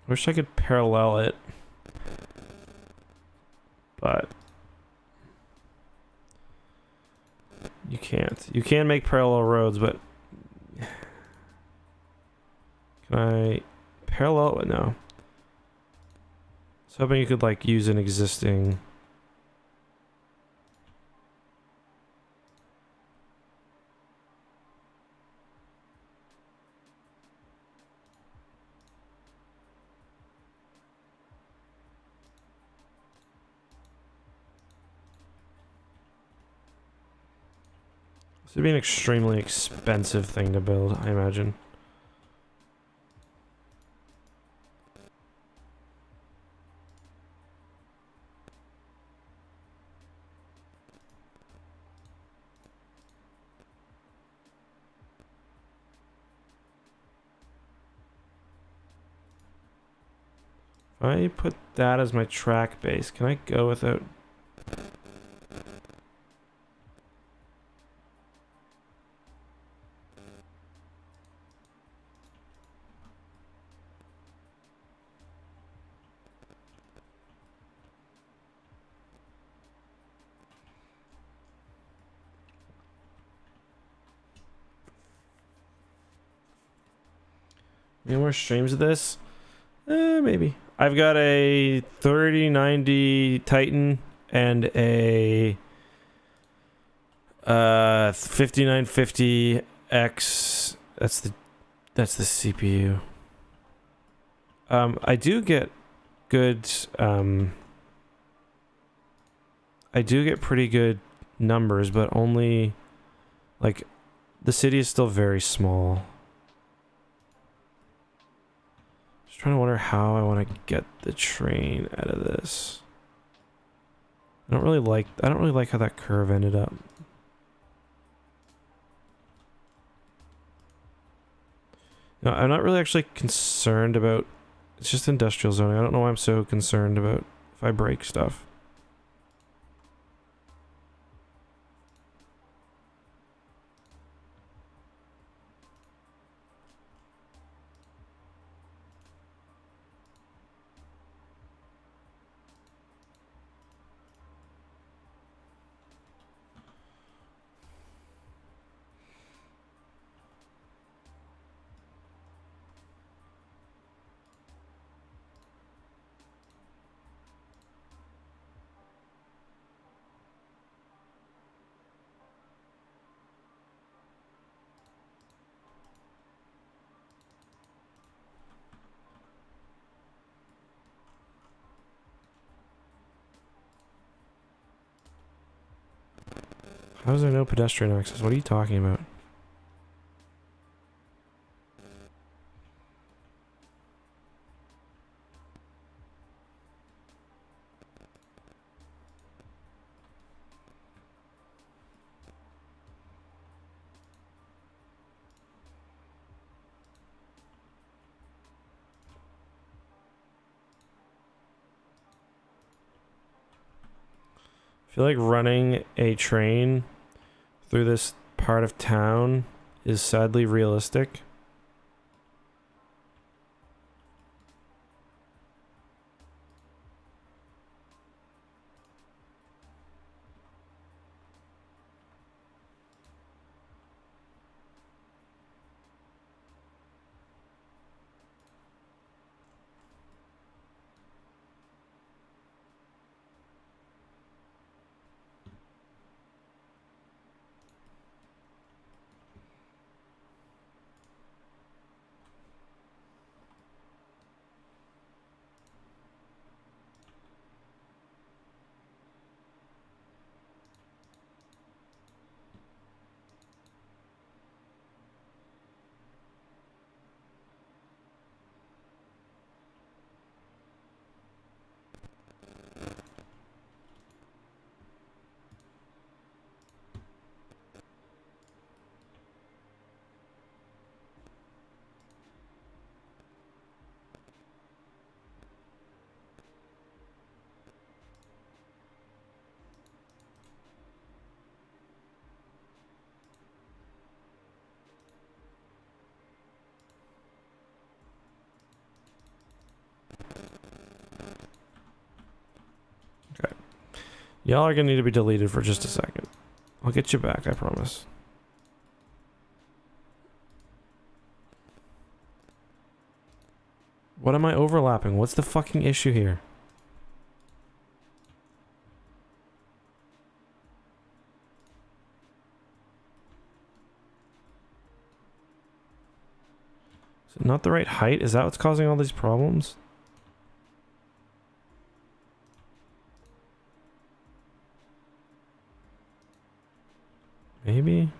S1: Wish I could parallel it, but you can't. You can make parallel roads, but can I parallel it? No. I was hoping you could like use an existing. This would be an extremely expensive thing to build, I imagine. I put that as my track base. Can I go without... Any more streams of this? Maybe. I've got a 3090 Titan and a 5950X. That's the CPU. I do get good I do get pretty good numbers, but only like the city is still very small. Trying to wonder how I want to get the train out of this. I don't really like how that curve ended up. No, I'm not really actually concerned about, it's just industrial zoning. I don't know why I'm so concerned about if I break stuff. How is there no pedestrian access? What are you talking about? I feel like running a train through this part of town is sadly realistic. Y'all are gonna need to be deleted for just a second. I'll get you back, I promise. What am I overlapping? What's the fucking issue here? Is it not the right height? Is that what's causing all these problems? Maybe?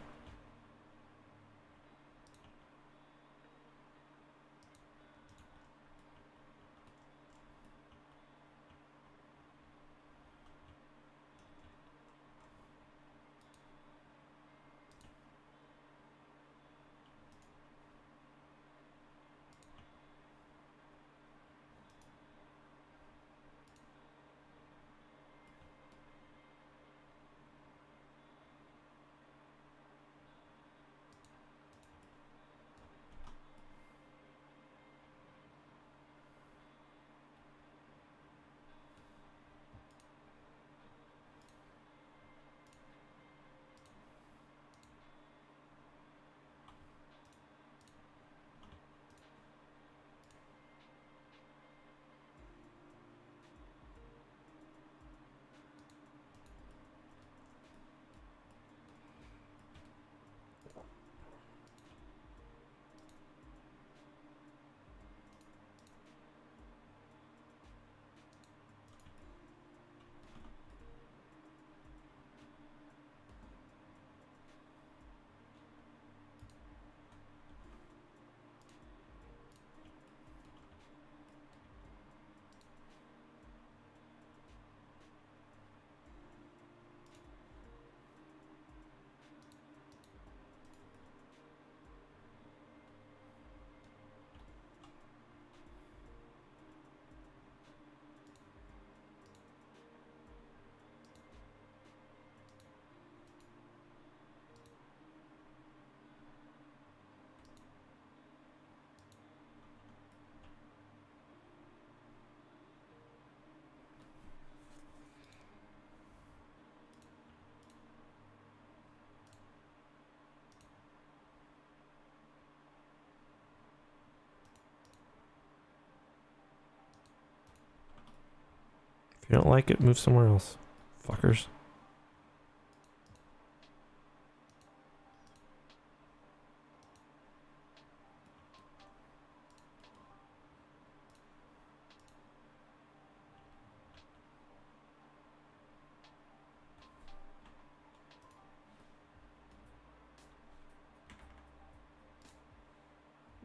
S1: If you don't like it, move somewhere else. Fuckers.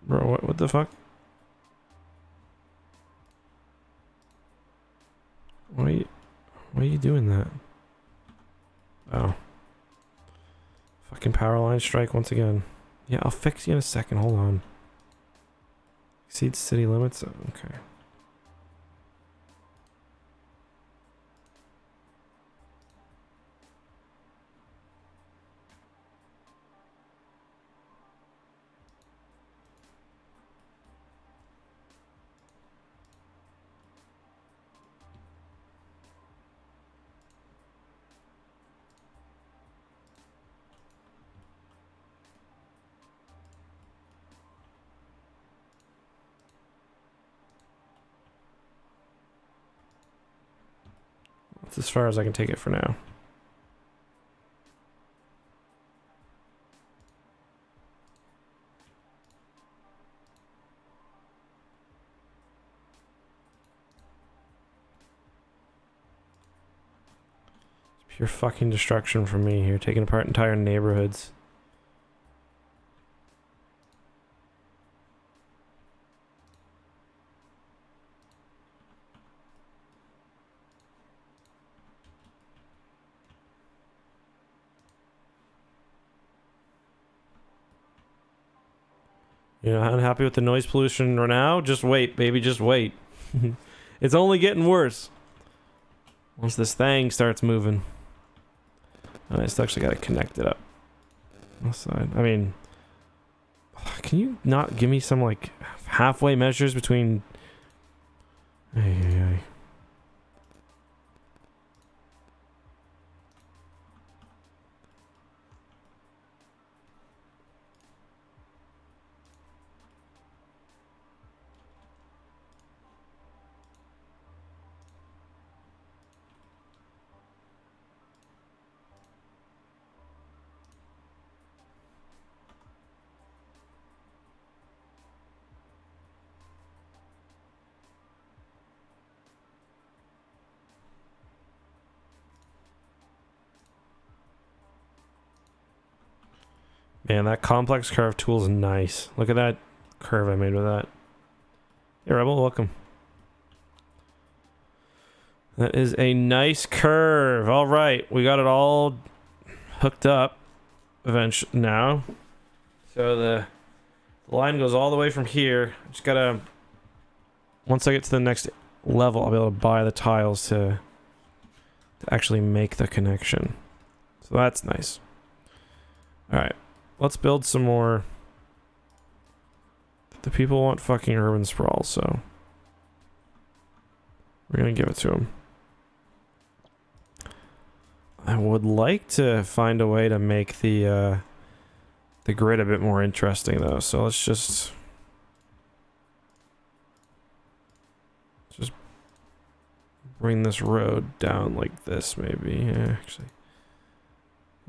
S1: Bro, what the fuck? Why are you doing that? Oh. Fucking power line strike once again. Yeah, I'll fix you in a second. Hold on. Exceeds city limits? Okay. That's as far as I can take it for now. It's pure fucking destruction from me here, taking apart entire neighborhoods. You're not unhappy with the noise pollution right now? Just wait, baby, just wait. It's only getting worse. Once this thing starts moving. I just actually gotta connect it up. Side. I mean, can you not give me some like halfway measures between... Ay. Man, that complex curve tool is nice. Look at that curve I made with that. Hey, Rebel, welcome. That is a nice curve. All right, we got it all hooked up eventually now. So the line goes all the way from here. Just gotta... Once I get to the next level, I'll be able to buy the tiles to actually make the connection. So that's nice. All right. Let's build some more. The people want fucking urban sprawl, so we're gonna give it to them. I would like to find a way to make the grid a bit more interesting, though. So let's just bring this road down like this, maybe. Yeah, actually.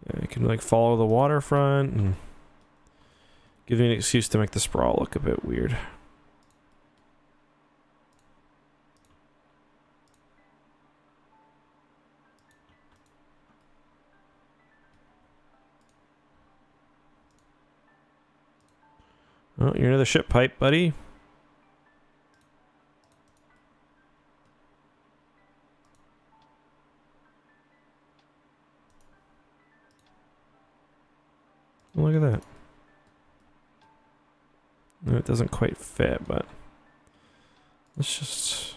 S1: Yeah, you can like follow the waterfront and give me an excuse to make the sprawl look a bit weird. Oh, you're near the ship pipe, buddy. Look at that. No, it doesn't quite fit, but let's just...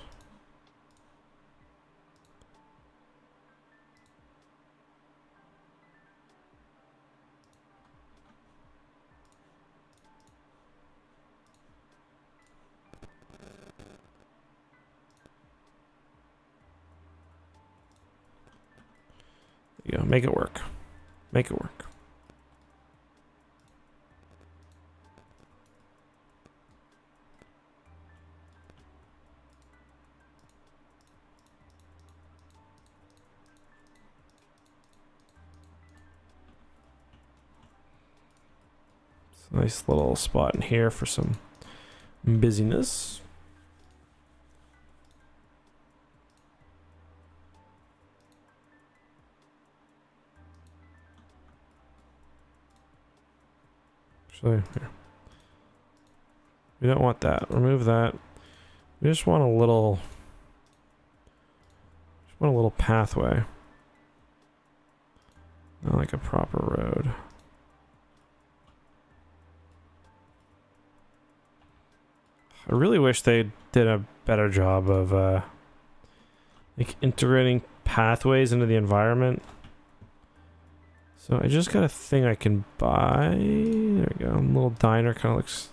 S1: There you go. Make it work. Make it work. Nice little spot in here for some busyness. Actually, here. We don't want that. Remove that. We just want a little pathway. Not like a proper road. I really wish they did a better job of like integrating pathways into the environment. So I just got a thing I can buy. There we go. A little diner kind of looks.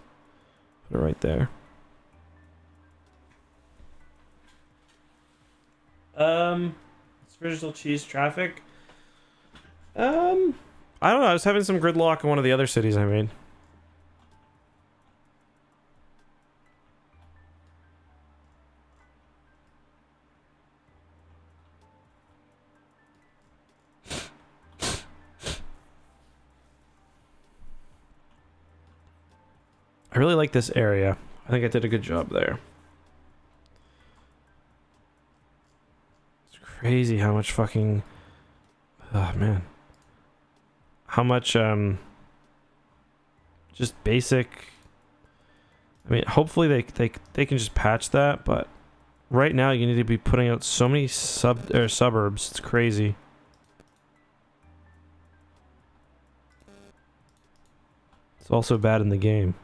S1: Put it right there. Original cheese traffic. I don't know. I was having some gridlock in one of the other cities I made. I really like this area. I think I did a good job there. It's crazy how much fucking... Oh, man. How much, just basic... I mean, hopefully they can just patch that, but right now you need to be putting out so many suburbs. It's crazy. It's also bad in the game.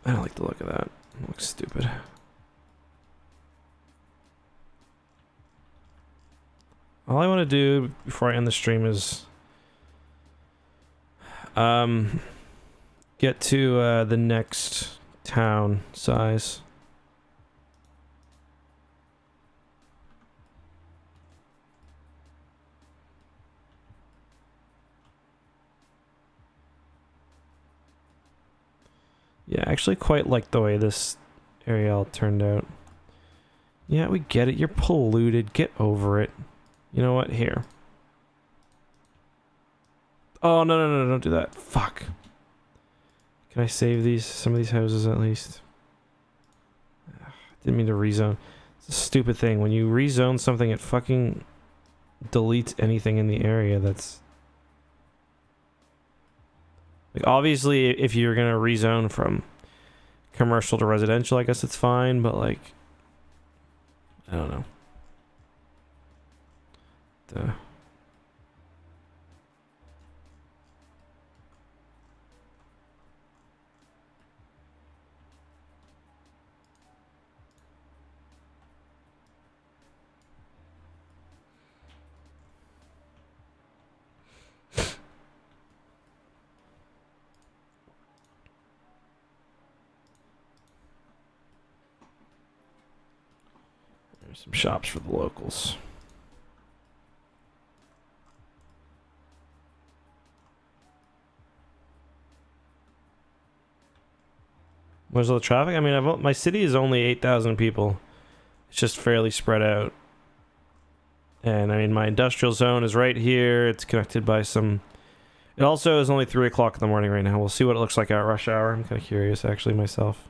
S1: I don't like the look of that. It looks stupid. All I want to do before I end the stream is get to the next town size. Yeah, I actually quite like the way this area all turned out. Yeah, we get it. You're polluted. Get over it. You know what? Here. Oh, no, don't do that. Fuck. Can I save some of these houses at least? Didn't mean to rezone. It's a stupid thing. When you rezone something, it fucking deletes anything in the area that's... Like, obviously, if you're gonna rezone from commercial to residential, I guess it's fine, but, like... I don't know. There's some shops for the locals. Where's all the traffic? I mean, my city is only 8,000 people. It's just fairly spread out. And I mean, my industrial zone is right here. It's connected by some... It also is only 3 o'clock in the morning right now. We'll see what it looks like at rush hour. I'm kind of curious, actually, myself.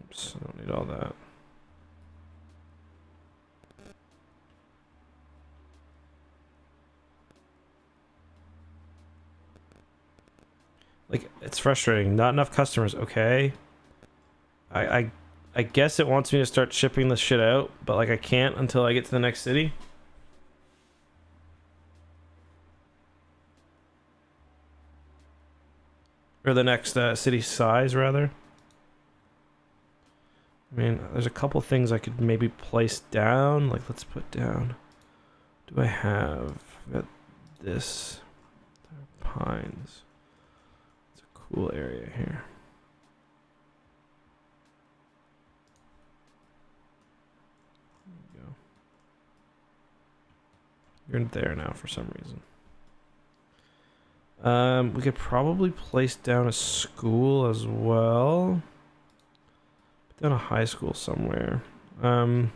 S1: Oops, I don't need all that. Like, it's frustrating. Not enough customers. Okay. I guess it wants me to start shipping this shit out, but like I can't until I get to the next city. Or the next city size, rather. I mean, there's a couple things I could maybe place down. Like, let's put down... Do I have... I've got this... Pines. It's a cool area here. There you go. You're in there now for some reason. We could probably place down a school as well. Put down a high school somewhere. Maybe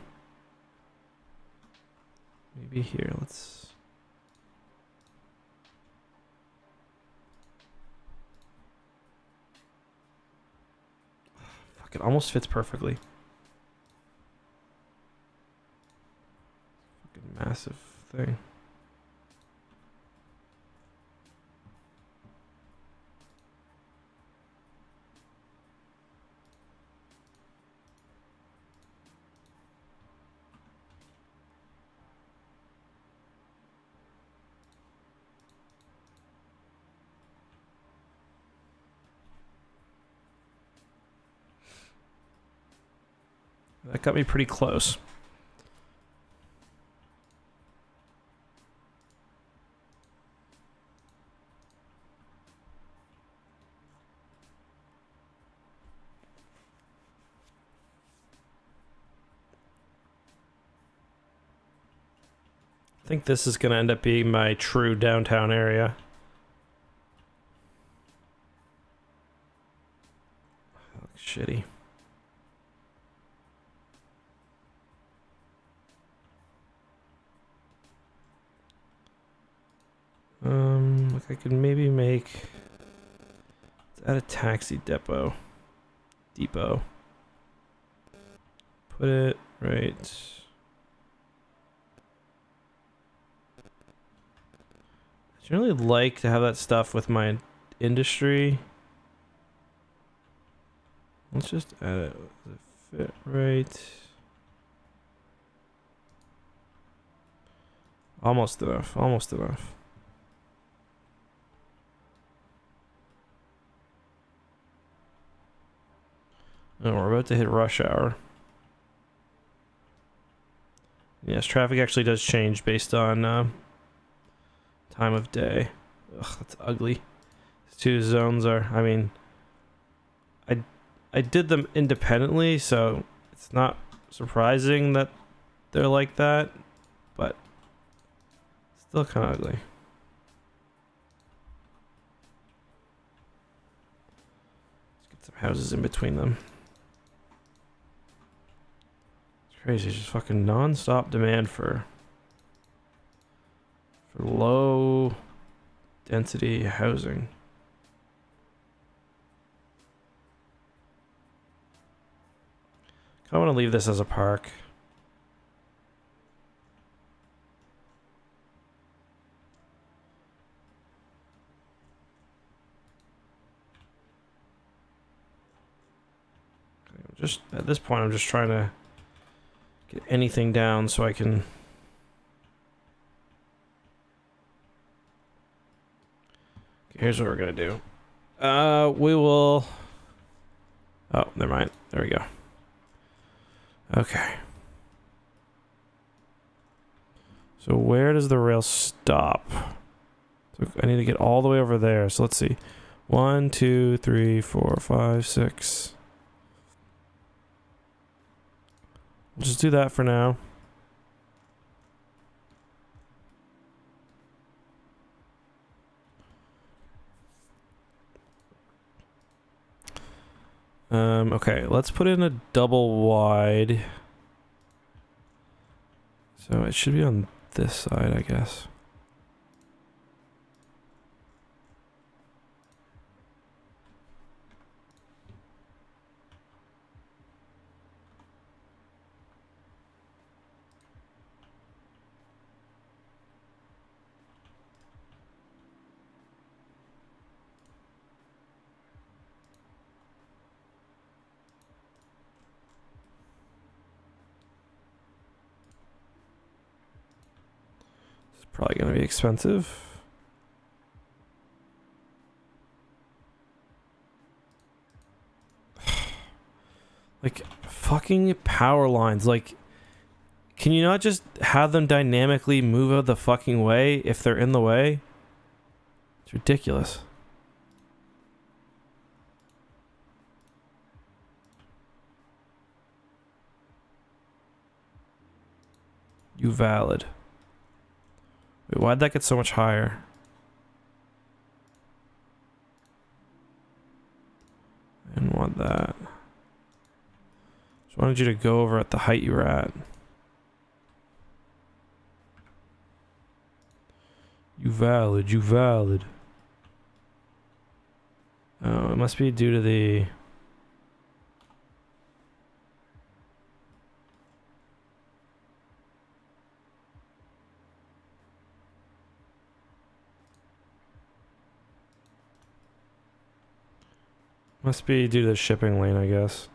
S1: here. Let's... Fuck, it almost fits perfectly. Fucking massive thing. That got me pretty close. I think this is going to end up being my true downtown area. That looks shitty. Look, I could maybe make... Let's add a taxi depot. Depot. Put it right... I generally like to have that stuff with my industry. Let's just add it. Does it fit right? Almost enough. Almost enough. Oh, we're about to hit rush hour. Yes, traffic actually does change based on time of day. Ugh, that's ugly. These two zones are, I mean, I did them independently, so it's not surprising that they're like that, but still kind of ugly. Let's get some houses in between them. It's crazy, just fucking non-stop demand for low density housing. I want to leave this as a park. Just at this point, I'm just trying to get anything down so I can. Okay, here's what we're gonna do. We will. Oh, never mind. There we go. Okay. So where does the rail stop? So I need to get all the way over there. So let's see. 1, 2, 3, 4, 5, 6. We'll just do that for now. Okay, let's put in a double wide. So it should be on this side, I guess. Probably gonna be expensive. Like, fucking power lines. Like, can you not just have them dynamically move out of the fucking way if they're in the way? It's ridiculous. You valid. Wait, why'd that get so much higher? I didn't want that. Just wanted you to go over at the height you were at. You valid, you valid. Oh, it must be due to the... Must be due to the shipping lane, I guess.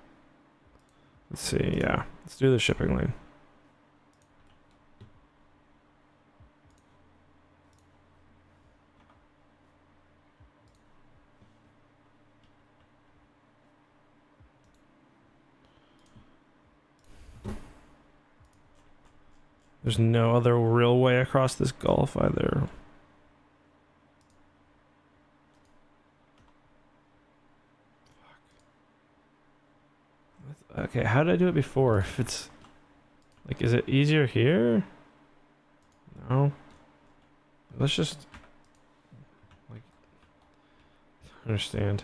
S1: Let's see, yeah. Let's do the shipping lane. There's no other real way across this gulf either. Okay, how did I do it before? If it's... Like, is it easier here? No. Let's just... Like... Understand.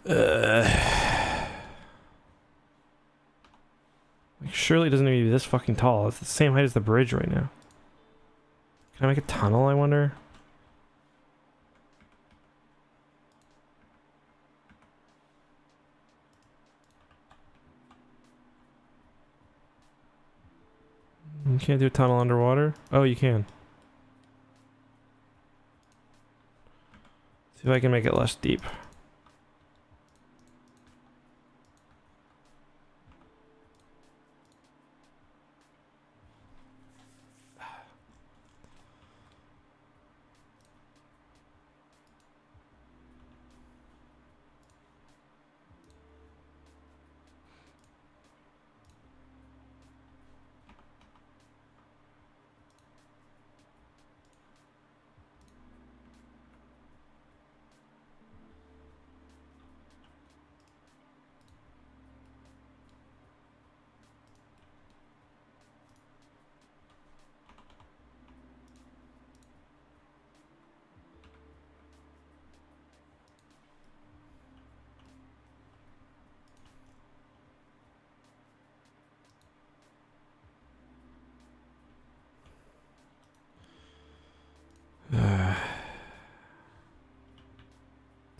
S1: Like, surely it doesn't need to be this fucking tall. It's the same height as the bridge right now. Can I make a tunnel, I wonder? You can't do a tunnel underwater? Oh, you can. See if I can make it less deep.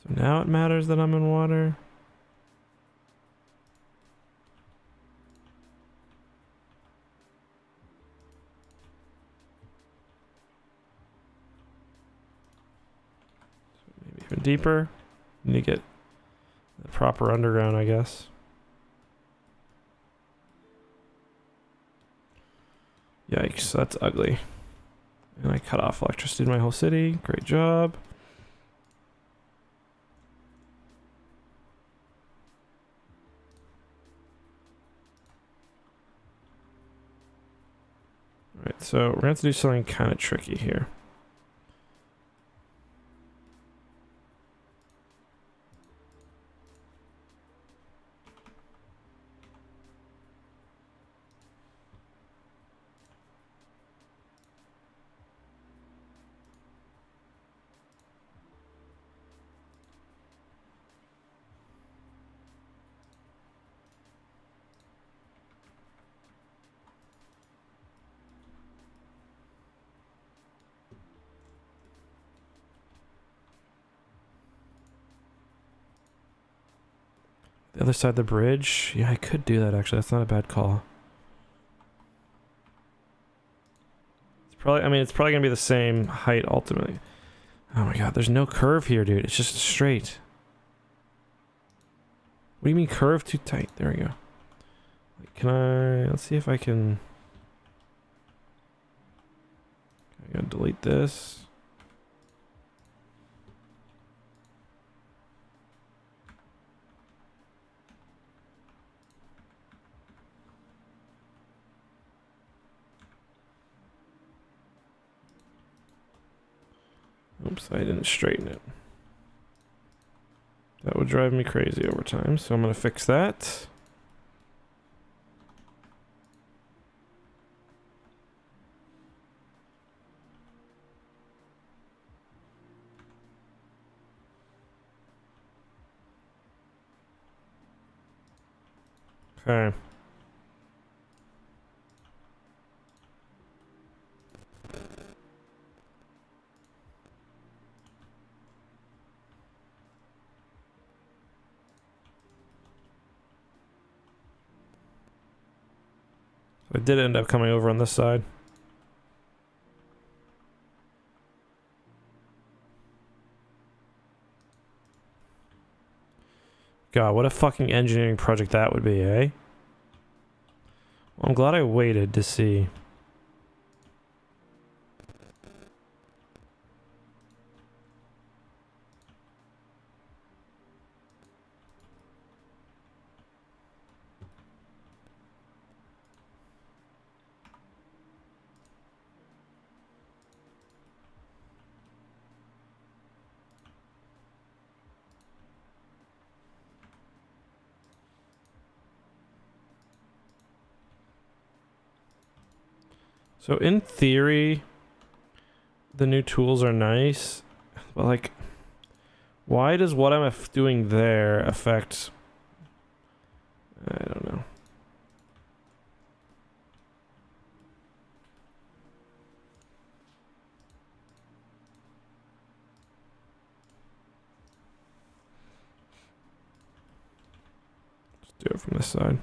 S1: So now it matters that I'm in water. So maybe even deeper. Need to get the proper underground, I guess. Yikes, that's ugly. And I cut off electricity in my whole city. Great job. Alright, so we're going to have to do something kind of tricky here. The other side of the bridge? Yeah, I could do that actually. That's not a bad call. It's probably, I mean, it's probably gonna be the same height ultimately. Oh my god, there's no curve here, dude. It's just straight. What do you mean curve too tight? There we go. Can I... Let's see if I can... I'm gonna delete this. Oops, I didn't straighten it. That would drive me crazy over time, so I'm gonna fix that. Okay. I did end up coming over on this side. God, what a fucking engineering project that would be, eh? Well, I'm glad I waited to see. So in theory, the new tools are nice, but like, why does what I'm doing there affect... I don't know. Let's do it from this side.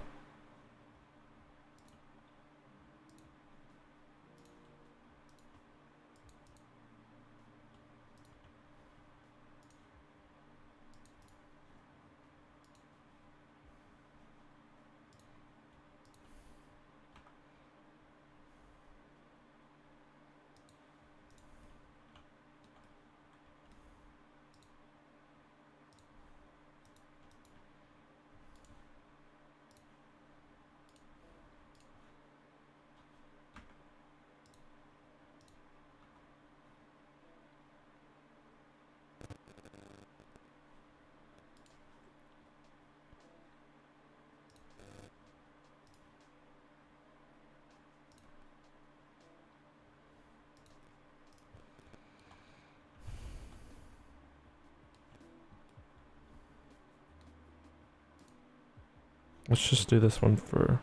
S1: Let's just do this one for...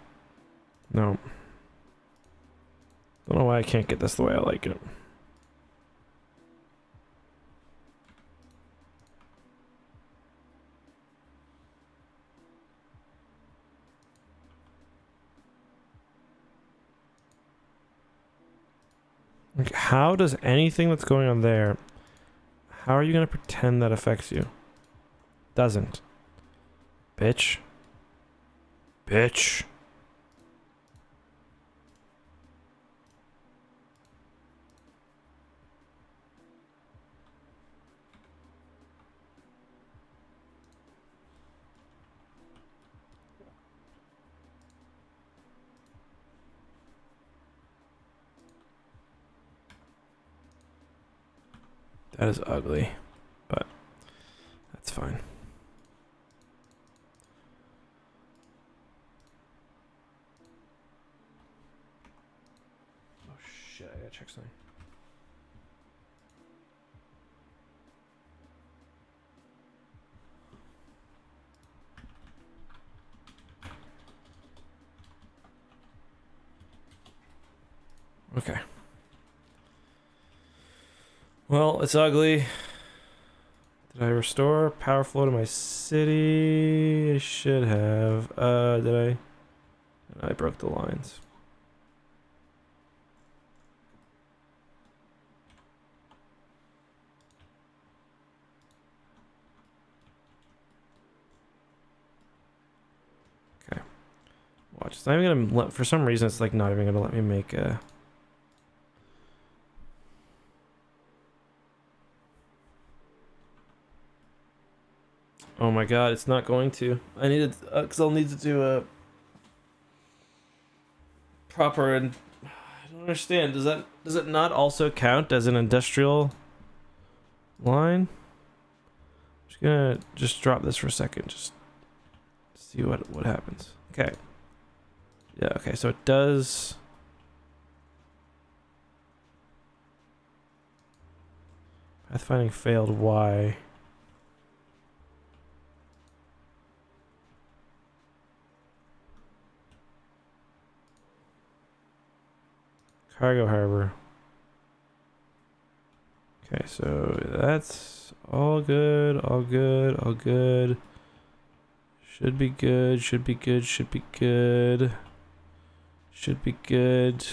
S1: No. Don't know why I can't get this the way I like it. Like, how does anything that's going on there... How are you gonna pretend that affects you? Doesn't. Bitch. Bitch. That is ugly, but that's fine. Oh shit, I gotta check something. Okay. Well, it's ugly. Did I restore power flow to my city? I should have. Did I? I broke the lines. Watch It's not even gonna let, for some reason it's like not even gonna let me make a... Oh my god, it's not going to. I needed, because I'll need to do a proper, and I don't understand. Does it not also count as an industrial line? I'm just gonna drop this for a second, just see what happens. Okay. Yeah, okay, so it does. Pathfinding failed, why? Cargo harbor. Okay, so that's all good, all good, all good. Should be good, should be good, should be good. Should be good.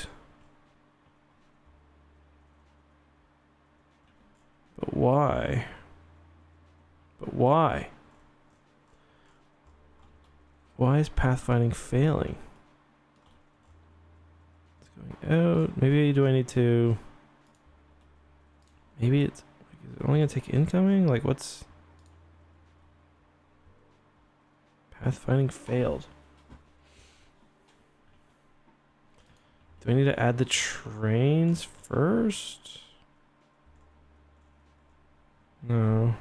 S1: But why? But why? Why is pathfinding failing? Out. Maybe do I need to? Maybe it's like, is it only gonna take incoming? Like, what's pathfinding failed? Do I need to add the trains first? No.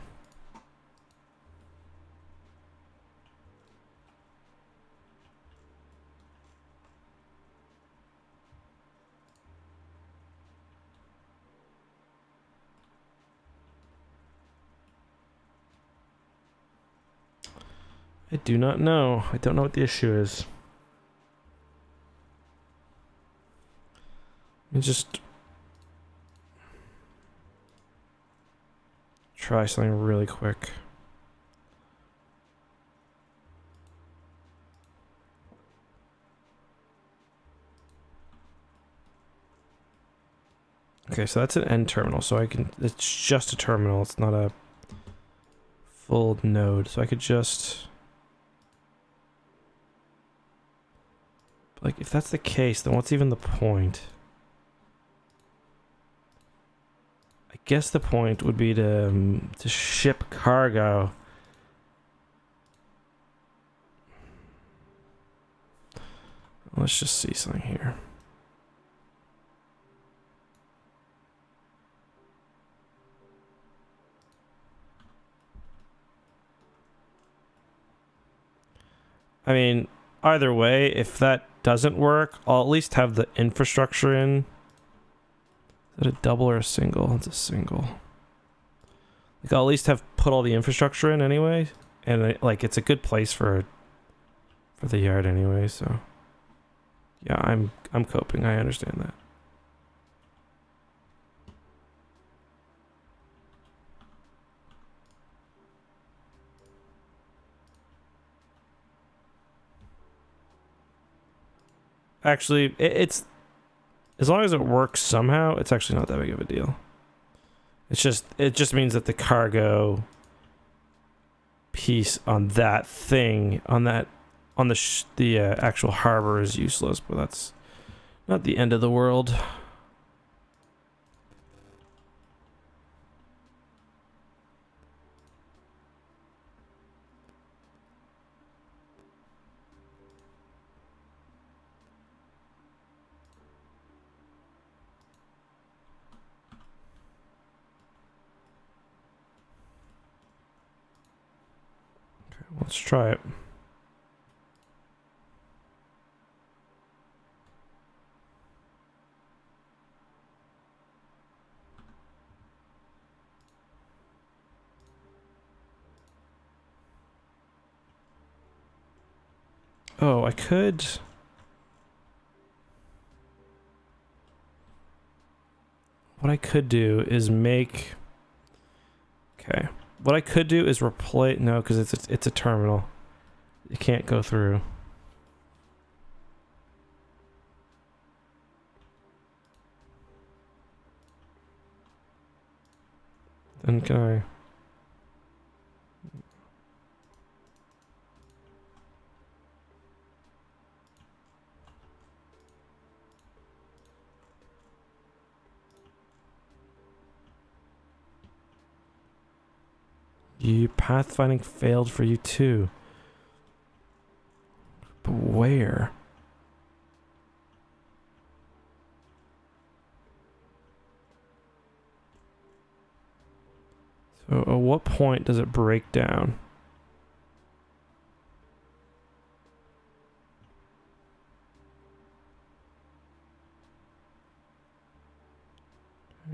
S1: I do not know. I don't know what the issue is. Let me just try something really quick. Okay, so that's an end terminal, so I can, it's just a terminal, it's not a full node, so I could just, like, if that's the case, then what's even the point? I guess the point would be to ship cargo. Let's just see something here. I mean, either way, if that doesn't work, I'll at least have the infrastructure in. Is that a double or a single? It's a single. Like, I'll at least have put all the infrastructure in anyway, and like, it's a good place for the yard anyway. So, yeah, I'm coping. I understand that. Actually, it's as long as it works somehow, it's actually not that big of a deal. It just means that the cargo piece on that thing, on the actual harbor is useless, but that's not the end of the world. Let's try it. Oh, I could... What I could do is make... Okay. What I could do is replace... No, because it's a terminal. It can't go through. Then can I... You pathfinding failed for you too. But where? So at what point does it break down?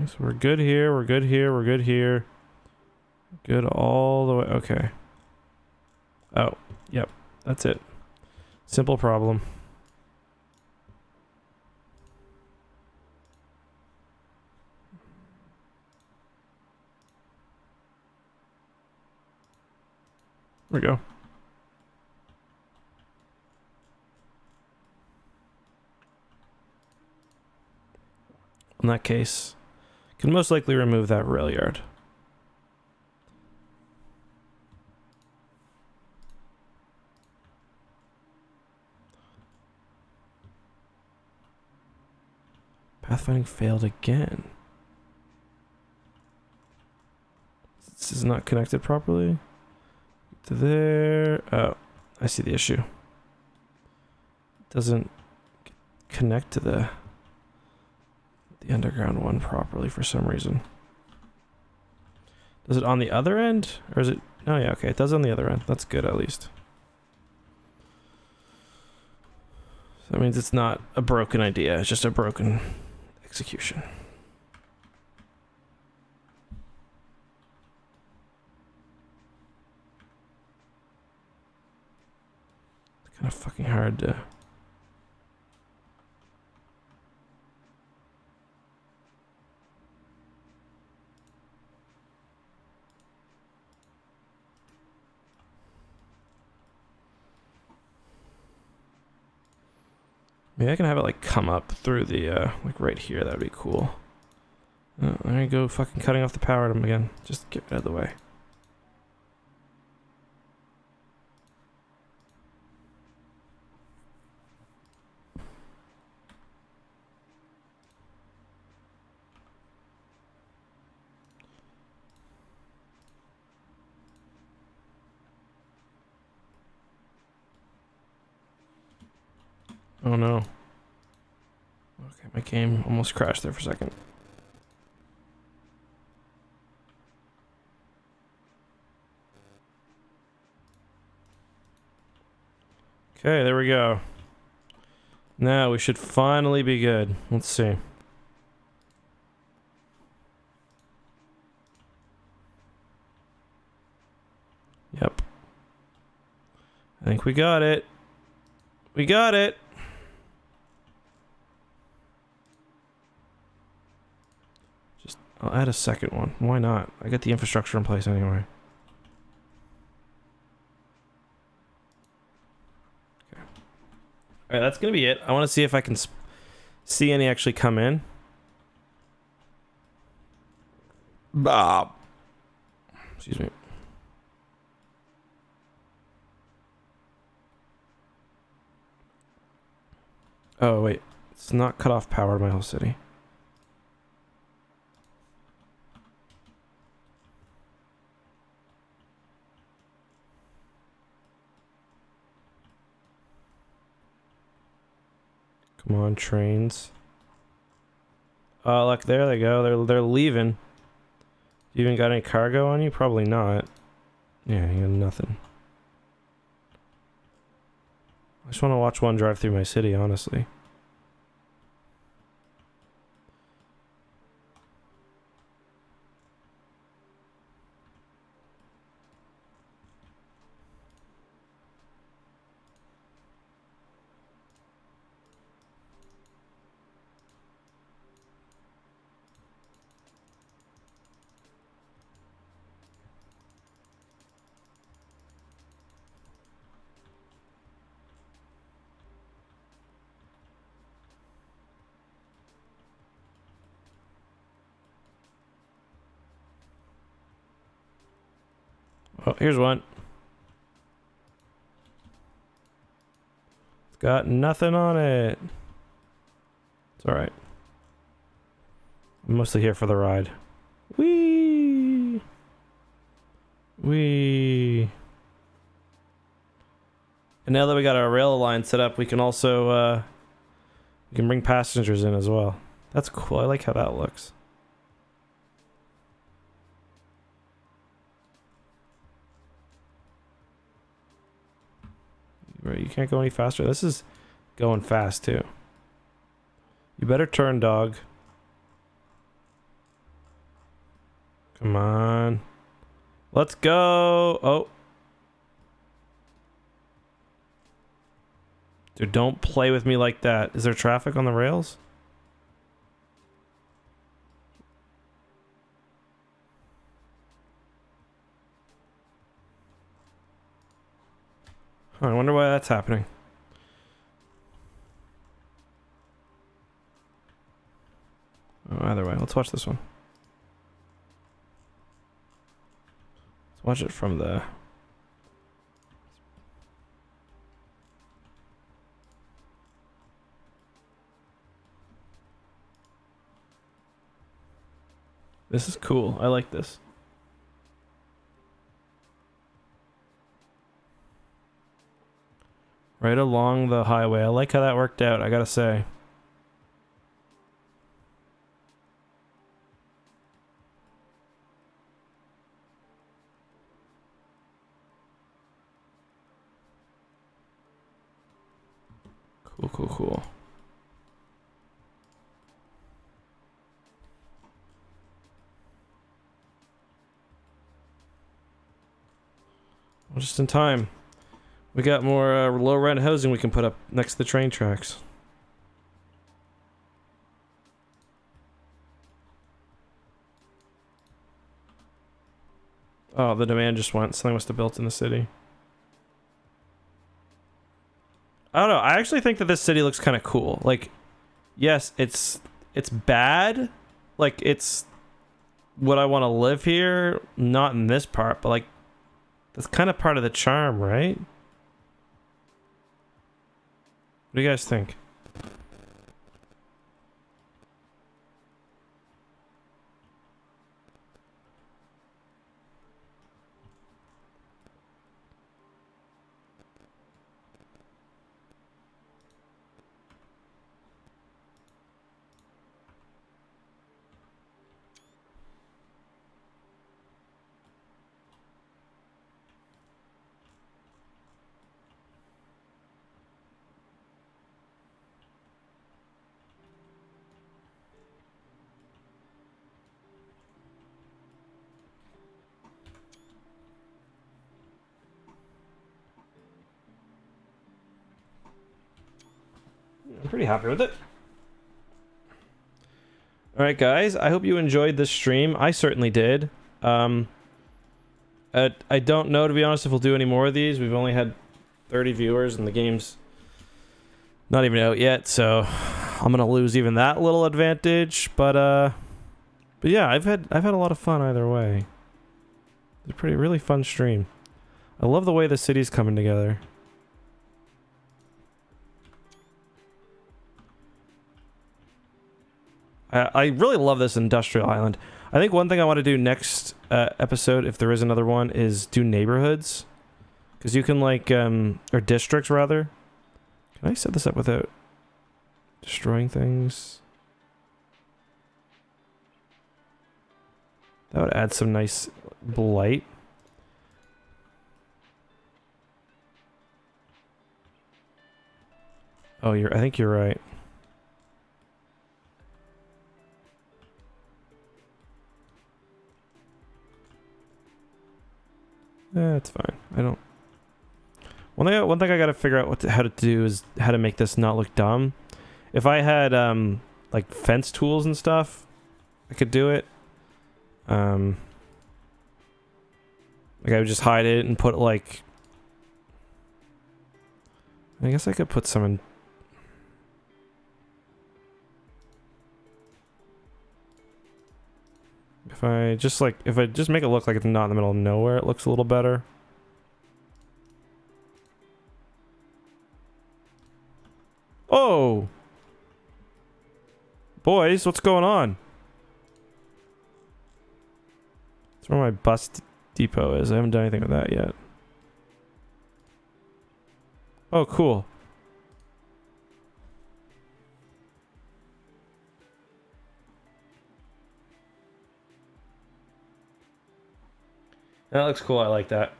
S1: So we're good here, we're good here, we're good here. Good all the way. Okay. Oh, yep. That's it. Simple problem. There we go. In that case, can most likely remove that rail yard. Pathfinding failed again. This is not connected properly. To there. Oh, I see the issue. It doesn't connect to the underground one properly for some reason. Does it on the other end? Or is it... Oh yeah, okay. It does on the other end. That's good at least. So that means it's not a broken idea. It's just a broken execution. It's kind of fucking hard to... Maybe I can have it like come up through the like right here. That'd be cool. There you go, fucking cutting off the power to them again. Just get it out of the way. Oh no. Okay, my game almost crashed there for a second. Okay, there we go. Now we should finally be good. Let's see. Yep. I think we got it. We got it. I'll add a second one. Why not? I got the infrastructure in place anyway. Okay. Alright, that's gonna be it. I want to see if I can see any actually come in. Bob. Excuse me. Oh, wait. It's not cut off power to my whole city. Come on, trains. Oh, look, there they go. They're leaving. You even got any cargo on you? Probably not. Yeah, you got nothing. I just want to watch one drive through my city, honestly. Oh, here's one. It's got nothing on it. It's alright. I'm mostly here for the ride. Whee! We. And now that we got our rail line set up, we can also we can bring passengers in as well. That's cool. I like how that looks. Right, you can't go any faster. This is going fast too. You better turn, dog. Come on. Let's go. Oh. Dude, don't play with me like that. Is there traffic on the rails? Huh, I wonder why that's happening. Oh, either way, let's watch this one. Let's watch it from the... This is cool. I like this. Right along the highway. I like how that worked out, I gotta say. Cool, cool, cool. Just in time. We got more low rent housing we can put up next to the train tracks. Oh, the demand just went. Something must have built in the city. I don't know. I actually think that this city looks kind of cool. Like, yes, it's bad. Like, it's would I want to live here? Not in this part, but like that's kind of part of the charm, right? What do you guys think? I'm pretty happy with it. Alright guys, I hope you enjoyed this stream. I certainly did. I don't know, to be honest, if we'll do any more of these. We've only had 30 viewers and the game's not even out yet, so I'm gonna lose even that little advantage. But yeah, I've had a lot of fun either way. It's a really fun stream. I love the way the city's coming together. I really love this industrial island. I think one thing I want to do next episode, if there is another one, is do neighborhoods. Because you can like, or districts rather. Can I set this up without destroying things? That would add some nice blight. Oh, I think you're right. It's fine. I don't. One thing I gotta figure out how to do is how to make this not look dumb. If I had like fence tools and stuff, I could do it. Like I would just hide it and put like. I guess I could put some in. If I just make it look like it's not in the middle of nowhere, it looks a little better. Oh! Boys, what's going on? That's where my bus depot is. I haven't done anything with that yet. Oh, cool. That looks cool. I like that.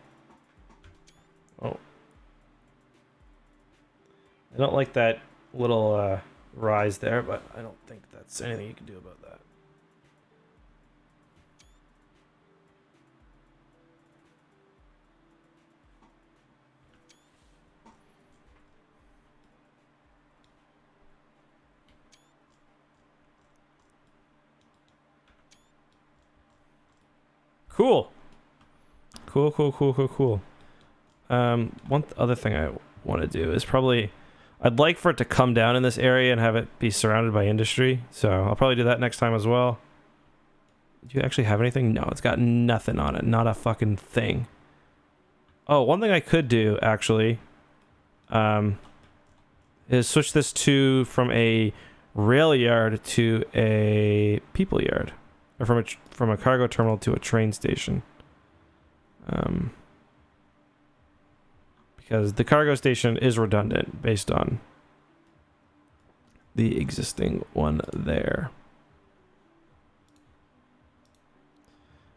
S1: Oh. I don't like that little rise there, but I don't think that's anything you can do about that. Cool. Cool. One other thing I want to do is probably... I'd like for it to come down in this area and have it be surrounded by industry. So I'll probably do that next time as well. Do you actually have anything? No, it's got nothing on it. Not a fucking thing. Oh, one thing I could do, actually, is switch this from a rail yard to a people yard. Or from a cargo terminal to a train station. Because the cargo station is redundant based on the existing one there.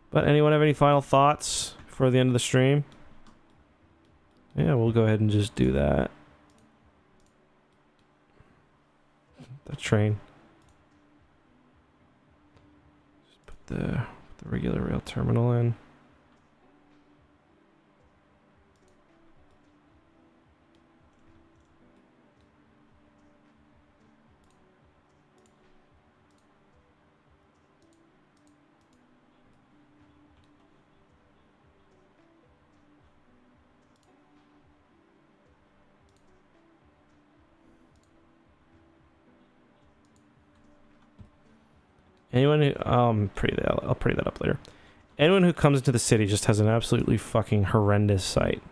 S1: But anyone have any final thoughts for the end of the stream? Yeah, we'll go ahead and just do that. The train. Just put the regular rail terminal in. Anyone who I'll pretty that up later. Anyone who comes into the city just has an absolutely fucking horrendous sight.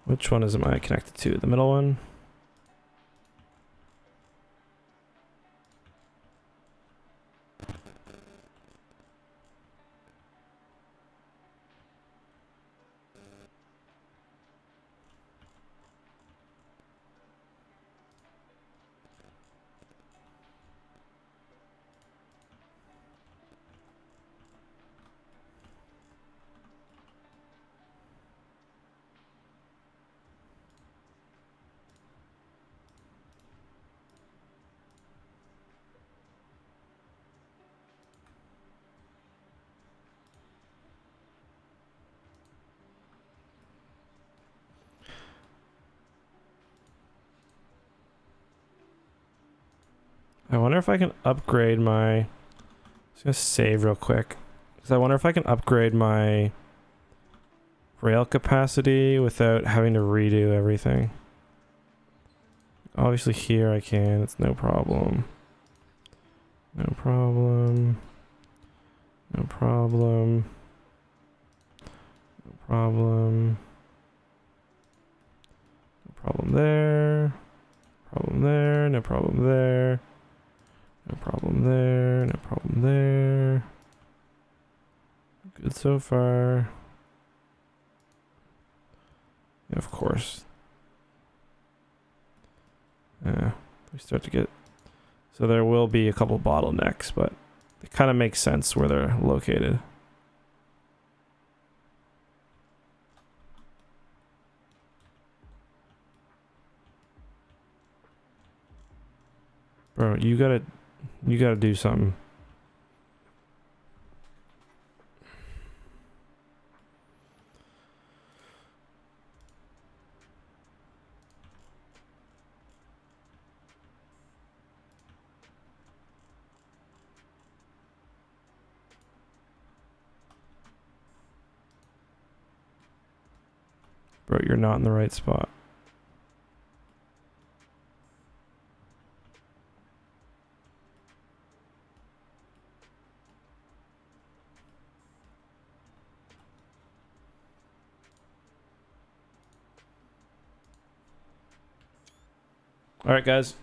S1: Which one am I connected to? The middle one? I wonder if I can upgrade my... I'm just gonna save real quick. Because I wonder if I can upgrade my rail capacity without having to redo everything. Obviously here I can, it's no problem. No problem. No problem. No problem. No problem there. Problem there. No problem there. No problem there. No problem there. Good so far. Yeah, of course. We start to get... So there will be a couple bottlenecks, but it kind of makes sense where they're located. Bro, you gotta do something. Bro, you're not in the right spot. All right, guys.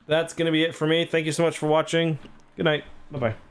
S1: That's going to be it for me. Thank you so much for watching. Good night. Bye-bye.